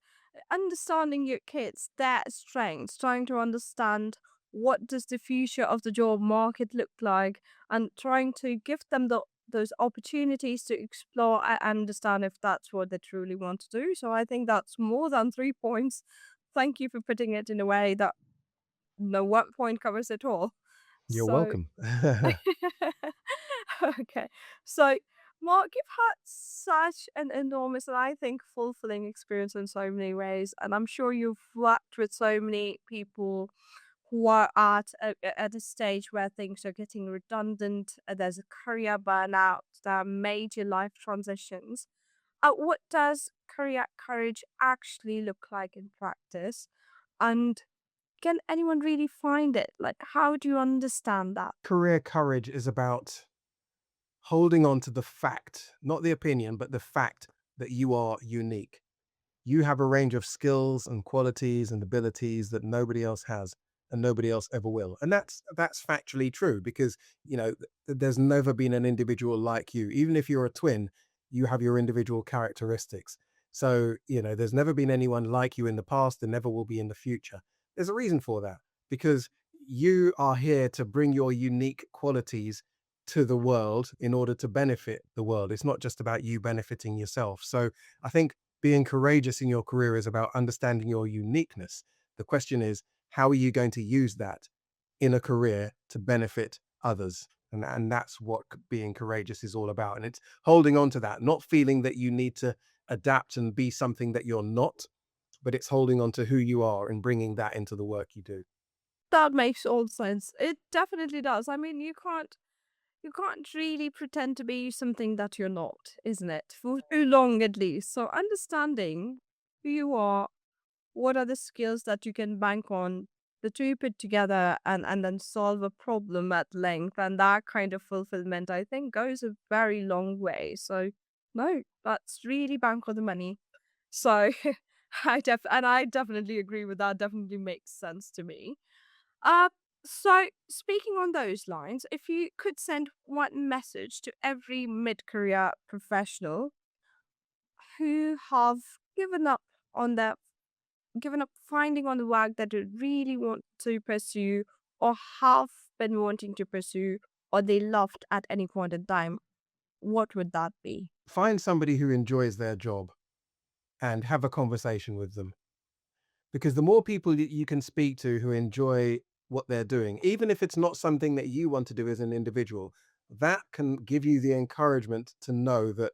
Speaker 1: understanding your kids, their strengths, trying to understand what does the future of the job market look like, and trying to give them those opportunities to explore and understand if that's what they truly want to do. So I think that's more than 3 points. Thank you for putting it in a way that no one point covers it all.
Speaker 2: You're
Speaker 1: So
Speaker 2: welcome.
Speaker 1: okay. So, Mark, you've had such an enormous and I think fulfilling experience in so many ways. And I'm sure you've worked with so many people who are at a stage where things are getting redundant. There's a career burnout, there are major life transitions. What does career courage actually look like in practice? And can anyone really find it? Like, how do you understand that?
Speaker 2: Career courage is about holding on to the fact, not the opinion, but the fact that you are unique. You have a range of skills and qualities and abilities that nobody else has and nobody else ever will. And that's factually true because, there's never been an individual like you. Even if you're a twin, you have your individual characteristics. So, there's never been anyone like you in the past, there never will be in the future. There's a reason for that because you are here to bring your unique qualities to the world in order to benefit the world. It's not just about you benefiting yourself. So I think being courageous in your career is about understanding your uniqueness. The question is, how are you going to use that in a career to benefit others? And that's what being courageous is all about. And it's holding on to that, not feeling that you need to adapt and be something that you're not, but it's holding on to who you are and bringing that into the work you do.
Speaker 1: That makes all sense. It definitely does. I mean, you can't really pretend to be something that you're not, isn't it? For too long at least. So understanding who you are, what are the skills that you can bank on, the two put together and then solve a problem at length, and that kind of fulfillment I think goes a very long way. So no, that's really bank on the money. So I definitely agree with that. Definitely makes sense to me. Uh, so speaking on those lines, if you could send one message to every mid-career professional who have given up on their given up finding on the work that they really want to pursue or have been wanting to pursue or they loved at any point in time, what would that be?
Speaker 2: Find somebody who enjoys their job and have a conversation with them. Because the more people that you can speak to who enjoy what they're doing, even if it's not something that you want to do as an individual, that can give you the encouragement to know that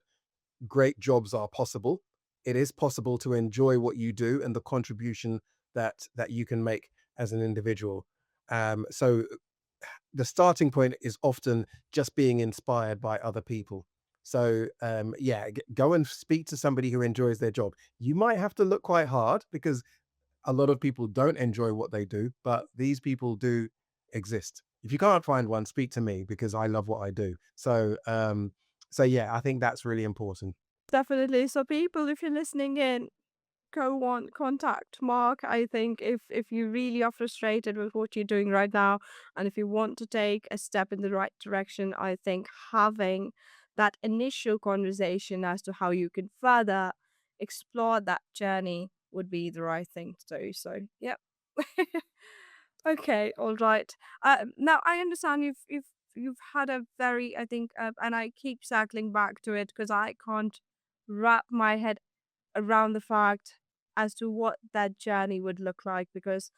Speaker 2: great jobs are possible. It is possible to enjoy what you do and the contribution that you can make as an individual. So the starting point is often just being inspired by other people. So yeah, go and speak to somebody who enjoys their job. You might have to look quite hard because a lot of people don't enjoy what they do, but these people do exist. If you can't find one, speak to me because I love what I do. So yeah, I think that's really important.
Speaker 1: Definitely. So people, if you're listening in, go on, contact Mark. I think if you really are frustrated with what you're doing right now, and if you want to take a step in the right direction, I think having that initial conversation as to how you can further explore that journey would be the right thing to do. So, yep. Okay, all right. Now I understand you've had a very, I think, and I keep circling back to it because I can't wrap my head around the fact as to what that journey would look like because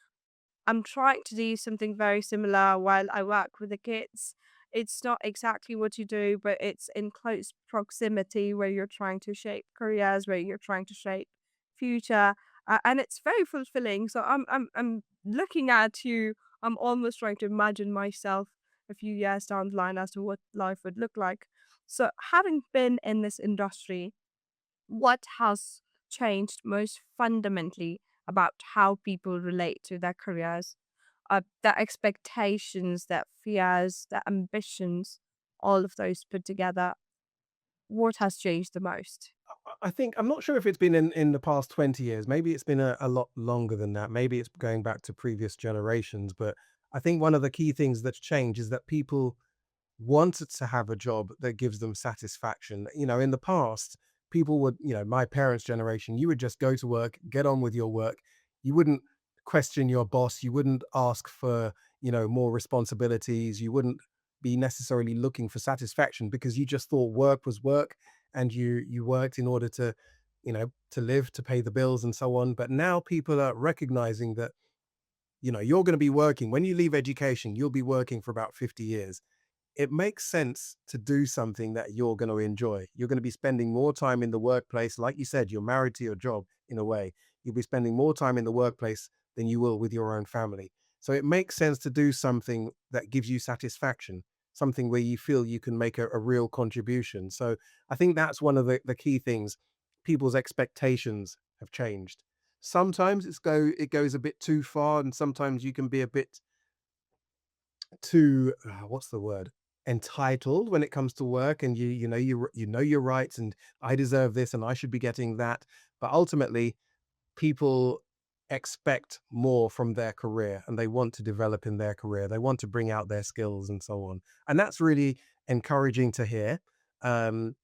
Speaker 1: I'm trying to do something very similar while I work with the kids. It's not exactly what you do, but it's in close proximity where you're trying to shape careers, where you're trying to shape future, and it's very fulfilling. So I'm looking at you. I'm almost trying to imagine myself a few years down the line as to what life would look like. So having been in this industry, what has changed most fundamentally about how people relate to their careers, their expectations, their fears, their ambitions, all of those put together? What has changed the most?
Speaker 2: I think I'm not sure if it's been in the past 20 years. Maybe it's been a lot longer than that. Maybe it's going back to previous generations. But I think one of the key things that's changed is that people wanted to have a job that gives them satisfaction. In the past, people would, my parents' generation, you would just go to work, get on with your work. You wouldn't question your boss. You wouldn't ask for, more responsibilities. You wouldn't be necessarily looking for satisfaction because you just thought work was work and you worked in order to live, to pay the bills and so on. But now people are recognizing that, you're going to be working when you leave education, you'll be working for about 50 years. It makes sense to do something that you're going to enjoy. You're going to be spending more time in the workplace. Like you said, you're married to your job in a way. You'll be spending more time in the workplace than you will with your own family. So it makes sense to do something that gives you satisfaction, something where you feel you can make a real contribution. So I think that's one of the key things. People's expectations have changed. Sometimes it goes a bit too far, and sometimes you can be a bit too what's the word, entitled when it comes to work, and you know your rights, and I deserve this and I should be getting that. But ultimately, people expect more from their career, and they want to develop in their career, they want to bring out their skills and so on, and that's really encouraging to hear. um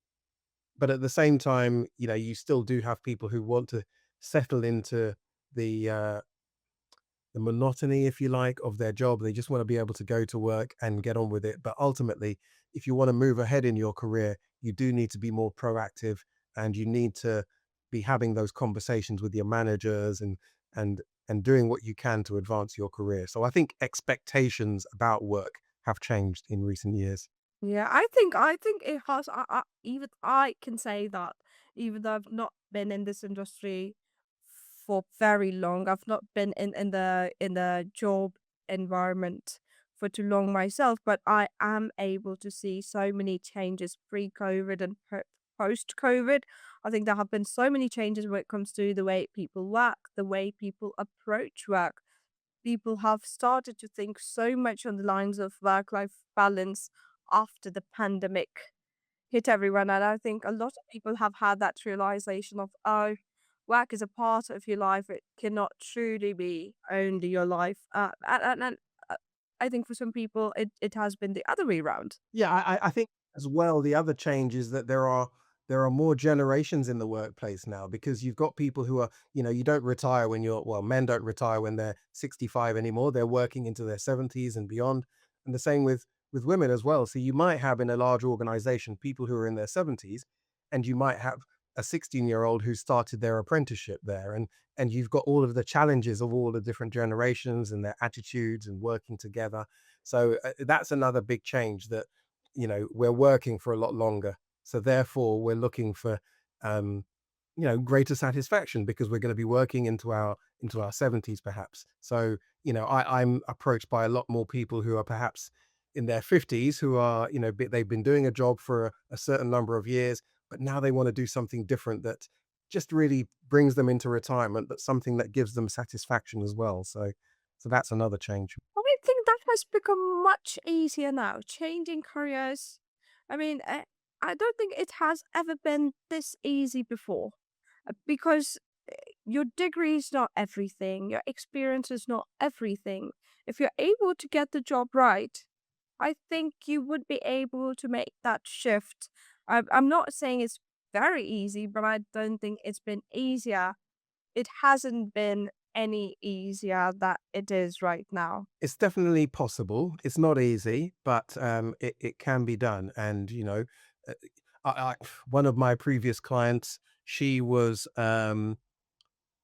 Speaker 2: but at the same time, you still do have people who want to settle into the monotony, if you like, of their job. They just want to be able to go to work and get on with it. But ultimately, if you want to move ahead in your career, you do need to be more proactive, and you need to be having those conversations with your managers, and and doing what you can to advance your career. So I think expectations about work have changed in recent years.
Speaker 1: Yeah, I think it has. Even I can say that, even though I've not been in this industry for very long. I've not been in the job environment for too long myself, but I am able to see so many changes pre-COVID and post-COVID. I think there have been so many changes when it comes to the way people work, the way people approach work. People have started to think so much on the lines of work-life balance after the pandemic hit everyone. And I think a lot of people have had that realization of, oh, work is a part of your life. It cannot truly be only your life. And I think for some people, it has been the other way around.
Speaker 2: Yeah, I think as well, the other change is that there are more generations in the workplace now, because you've got people who are, you don't retire when men don't retire when they're 65 anymore. They're working into their 70s and beyond. And the same with women as well. So you might have in a large organization people who are in their 70s, and you might have a 16-year-old who started their apprenticeship there, and you've got all of the challenges of all the different generations and their attitudes and working together. So that's another big change, that we're working for a lot longer. So therefore, we're looking for um, greater satisfaction, because we're going to be working into our 70s perhaps. So I'm approached by a lot more people who are perhaps in their 50s, who are they've been doing a job for a certain number of years, but now they want to do something different that just really brings them into retirement, but something that gives them satisfaction as well. So that's another change.
Speaker 1: I think that has become much easier now, changing careers. I mean, I don't think it has ever been this easy before, because your degree is not everything, your experience is not everything. If you're able to get the job right, I think you would be able to make that shift. I'm not saying it's very easy, but I don't think it's been easier. It hasn't been any easier that it is right now.
Speaker 2: It's definitely possible. It's not easy, but it can be done. And uh, one of my previous clients, she was a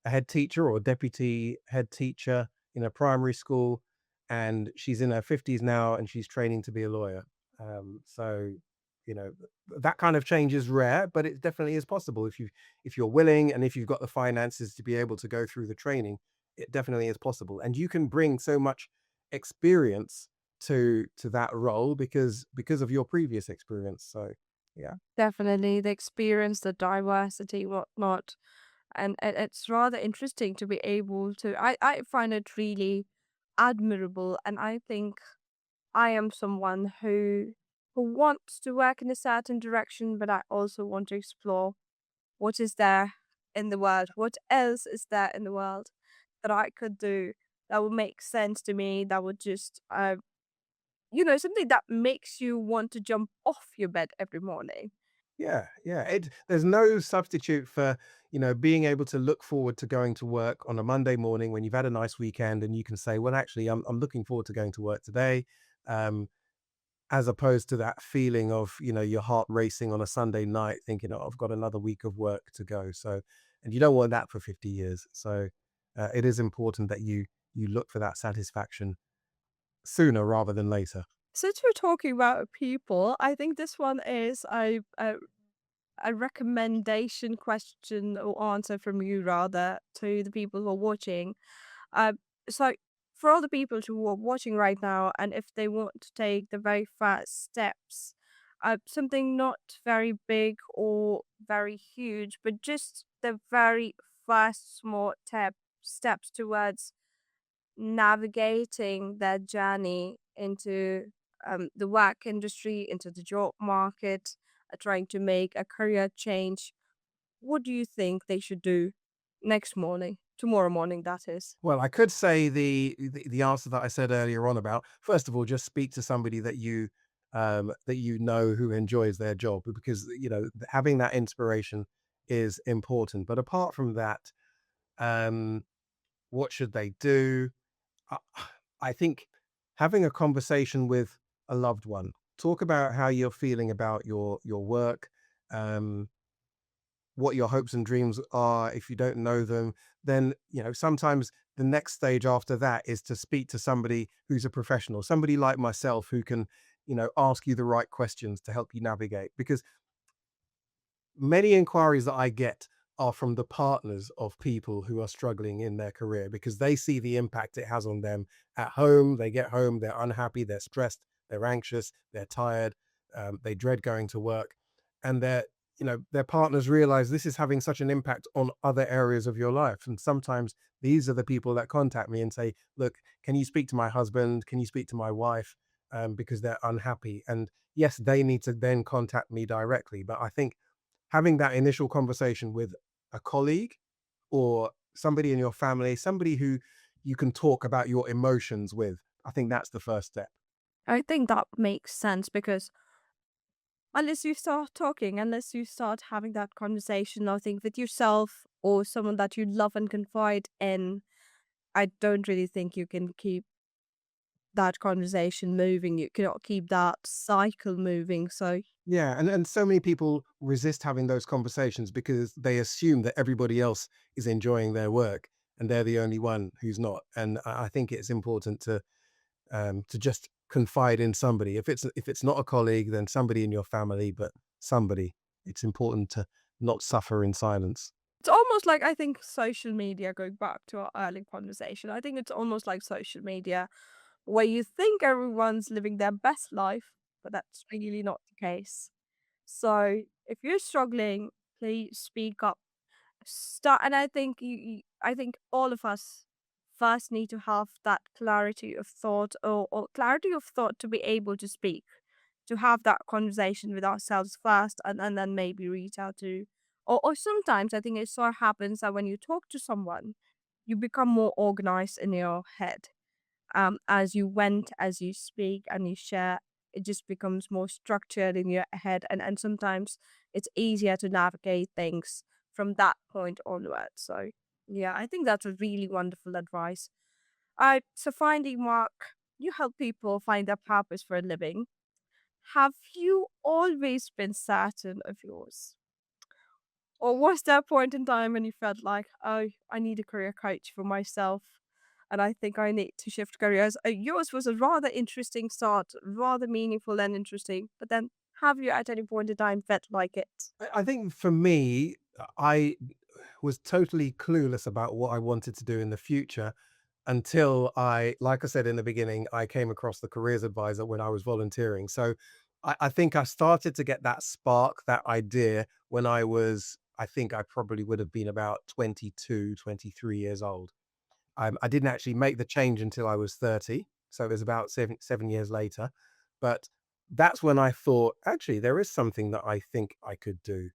Speaker 2: head teacher or deputy head teacher in a primary school, and she's in her 50s now, and she's training to be a lawyer. So you know that kind of change is rare, but it definitely is possible if you're willing, and if you've got the finances to be able to go through the training. It definitely is possible, and you can bring so much experience to that role because of your previous experience. So yeah.
Speaker 1: Definitely the experience, the diversity, whatnot. And it's rather interesting to be able to. I find it really admirable, and I think I am someone who wants to work in a certain direction, but I also want to explore what is there in the world? What else is there in the world that I could do that would make sense to me? That would just, something that makes you want to jump off your bed every morning.
Speaker 2: Yeah, yeah. There's no substitute for, being able to look forward to going to work on a Monday morning when you've had a nice weekend and you can say, well, actually, I'm looking forward to going to work today. Um, as opposed to that feeling of, your heart racing on a Sunday night, thinking, oh, I've got another week of work to go. So, and you don't want that for 50 years. So, it is important that you look for that satisfaction sooner rather than later.
Speaker 1: Since we're talking about people, I think this one is a recommendation question or answer from you rather to the people who are watching. Uh, so for all the people who are watching right now, and if they want to take the very first steps, something not very big or very huge, but just the very first small steps towards navigating that journey into the work industry, into the job market, trying to make a career change. What do you think they should do next morning? Tomorrow morning, that is.
Speaker 2: Well, I could say the answer that I said earlier on about, first of all, just speak to somebody that you know who enjoys their job, because having that inspiration is important. But apart from that, um, what should they do? I, I think having a conversation with a loved one, talk about how you're feeling about your work. Um, what your hopes and dreams are. If you don't know them, then sometimes the next stage after that is to speak to somebody who's a professional, somebody like myself, who can ask you the right questions to help you navigate. Because many inquiries that I get are from the partners of people who are struggling in their career, because they see the impact it has on them at home. They get home, they're unhappy, they're stressed, they're anxious, they're tired, they dread going to work, and their partners realize this is having such an impact on other areas of your life. And sometimes these are the people that contact me and say, look, can you speak to my husband? Can you speak to my wife? Because they're unhappy. And yes, they need to then contact me directly. But I think having that initial conversation with a colleague or somebody in your family, somebody who you can talk about your emotions with, I think that's the first step.
Speaker 1: I think that makes sense because unless you start talking, unless you start having that conversation, I think with yourself or someone that you love and confide in, I don't really think you can keep that conversation moving. You cannot keep that cycle moving. So
Speaker 2: Yeah, and so many people resist having those conversations because they assume that everybody else is enjoying their work and they're the only one who's not. And I think it's important to just confide in somebody. If it's not a colleague, then somebody in your family, but somebody. It's important to not suffer in silence.
Speaker 1: it's almost like I think social media, going back to our early conversation, I think it's almost like social media where you think everyone's living their best life, but that's really not the case. So if you're struggling, please speak up. Start, and I think I think all of us first need to have that clarity of thought or clarity of thought to be able to speak, to have that conversation with ourselves first, and then maybe reach out to, or sometimes I think it so happens that when you talk to someone, you become more organized in your head as you went, as you speak and you share, it just becomes more structured in your head. And sometimes it's easier to navigate things from that point onwards. So, yeah, I think that's a really wonderful advice. So finding work, you help people find their purpose for a living. Have you always been certain of yours? Or was there a point in time when you felt like, oh, I need a career coach for myself and I think I need to shift careers? Yours was a rather interesting start, rather meaningful and interesting. But then have you at any point in time felt like it?
Speaker 2: I think for me, I was totally clueless about what I wanted to do in the future until like I said in the beginning, I came across the careers advisor when I was volunteering. So I think I started to get that spark, that idea when I think I probably would have been about 22, 23 years old. I didn't actually make the change until I was 30. So it was about 7 years later. But that's when I thought, actually, there is something that I think I could do.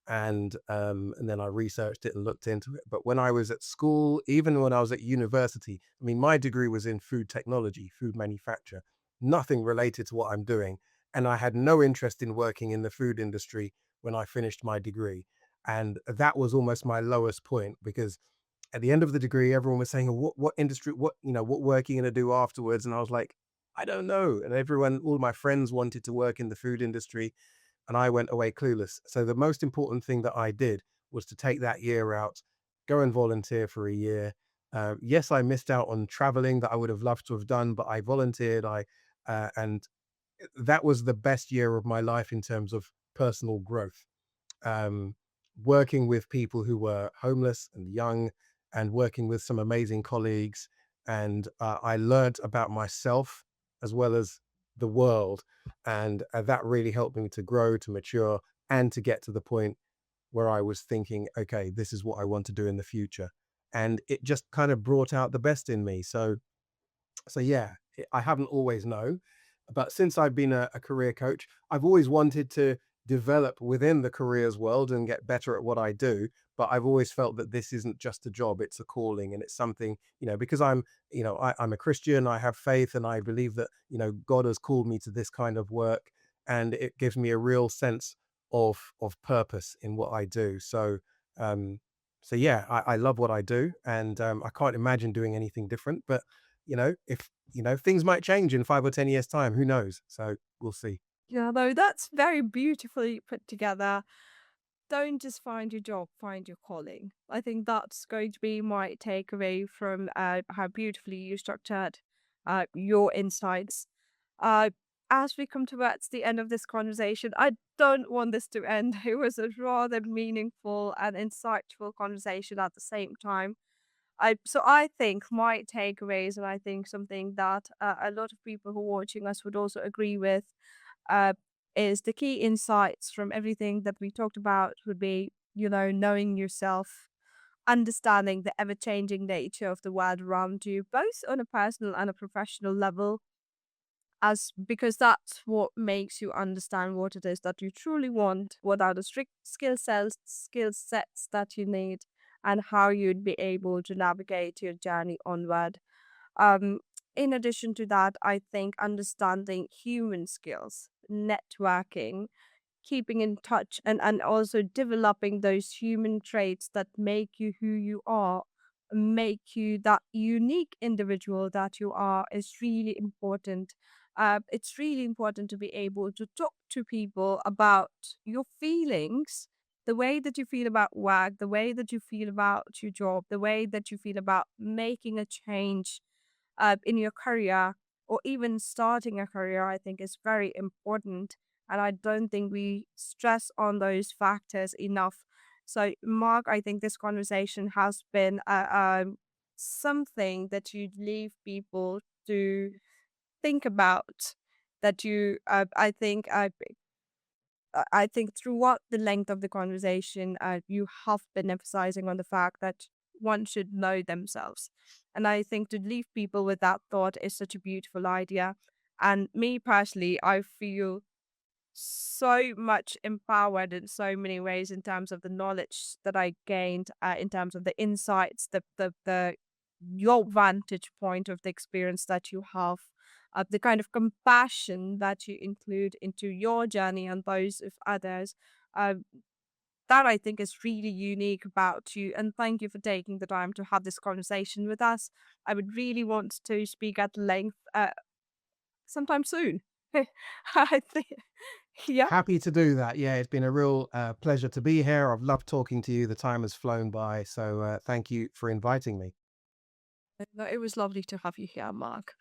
Speaker 2: and then I researched it and looked into it. But when I was at school, even when I was at university, I mean, my degree was in food technology, food manufacture, nothing related to what I'm doing. And I had no interest in working in the food industry when I finished my degree. And that was almost my lowest point, because at the end of the degree, everyone was saying, what industry, what work are you going to do afterwards? And I was like, I don't know. And all my friends wanted to work in the food industry, and I went away clueless. So the most important thing that I did was to take that year out, go and volunteer for a year. Yes, I missed out on traveling that I would have loved to have done, but I volunteered. And that was the best year of my life in terms of personal growth. Um, Working with people who were homeless and young, and working with some amazing colleagues. And I learned about myself as well as the world. And that really helped me to grow, to mature, and to get to the point where I was thinking, okay, this is what I want to do in the future. And it just kind of brought out the best in me. So yeah, I haven't always known, but since I've been a career coach, I've always wanted to develop within the careers world and get better at what I do. But I've always felt that this isn't just a job; it's a calling, and it's something, because I'm a Christian, I have faith, and I believe that God has called me to this kind of work, and it gives me a real sense of purpose in what I do. Um, so yeah, I love what I do, and I can't imagine doing anything different. But if things might change in 5 or 10 years' time, who knows? So we'll see.
Speaker 1: Yeah, no, that's very beautifully put together. Don't just find your job, find your calling. I think that's going to be my takeaway from how beautifully you structured your insights. Uh, as we come towards the end of this conversation, I don't want this to end. It was a rather meaningful and insightful conversation at the same time. I think my takeaways, and I think something that a lot of people who are watching us would also agree with, uh, is the key insights from everything that we talked about would be, knowing yourself, understanding the ever changing nature of the world around you, both on a personal and a professional level, as because that's what makes you understand what it is that you truly want, what are the strict skill sets that you need, and how you'd be able to navigate your journey onward. um, in addition to that, I think understanding human skills, networking, keeping in touch, and also developing those human traits that make you who you are, make you that unique individual that you are, is really important. It's really important to be able to talk to people about your feelings, the way that you feel about work, the way that you feel about your job, the way that you feel about making a change in your career, or even starting a career. I think is very important. And I don't think we stress on those factors enough. So, Mark, I think this conversation has been something that you'd leave people to think about. That I think throughout the length of the conversation, you have been emphasizing on the fact that one should know themselves. And I think to leave people with that thought is such a beautiful idea. And me personally, I feel so much empowered in so many ways in terms of the knowledge that I gained, in terms of the insights, the your vantage point of the experience that you have, the kind of compassion that you include into your journey and those of others. Uh, that I think is really unique about you. And thank you for taking the time to have this conversation with us. I would really want to speak at length sometime soon. I think, yeah.
Speaker 2: Happy to do that. Yeah, it's been a real pleasure to be here. I've loved talking to you. The time has flown by. So thank you for inviting me.
Speaker 1: No, it was lovely to have you here, Mark.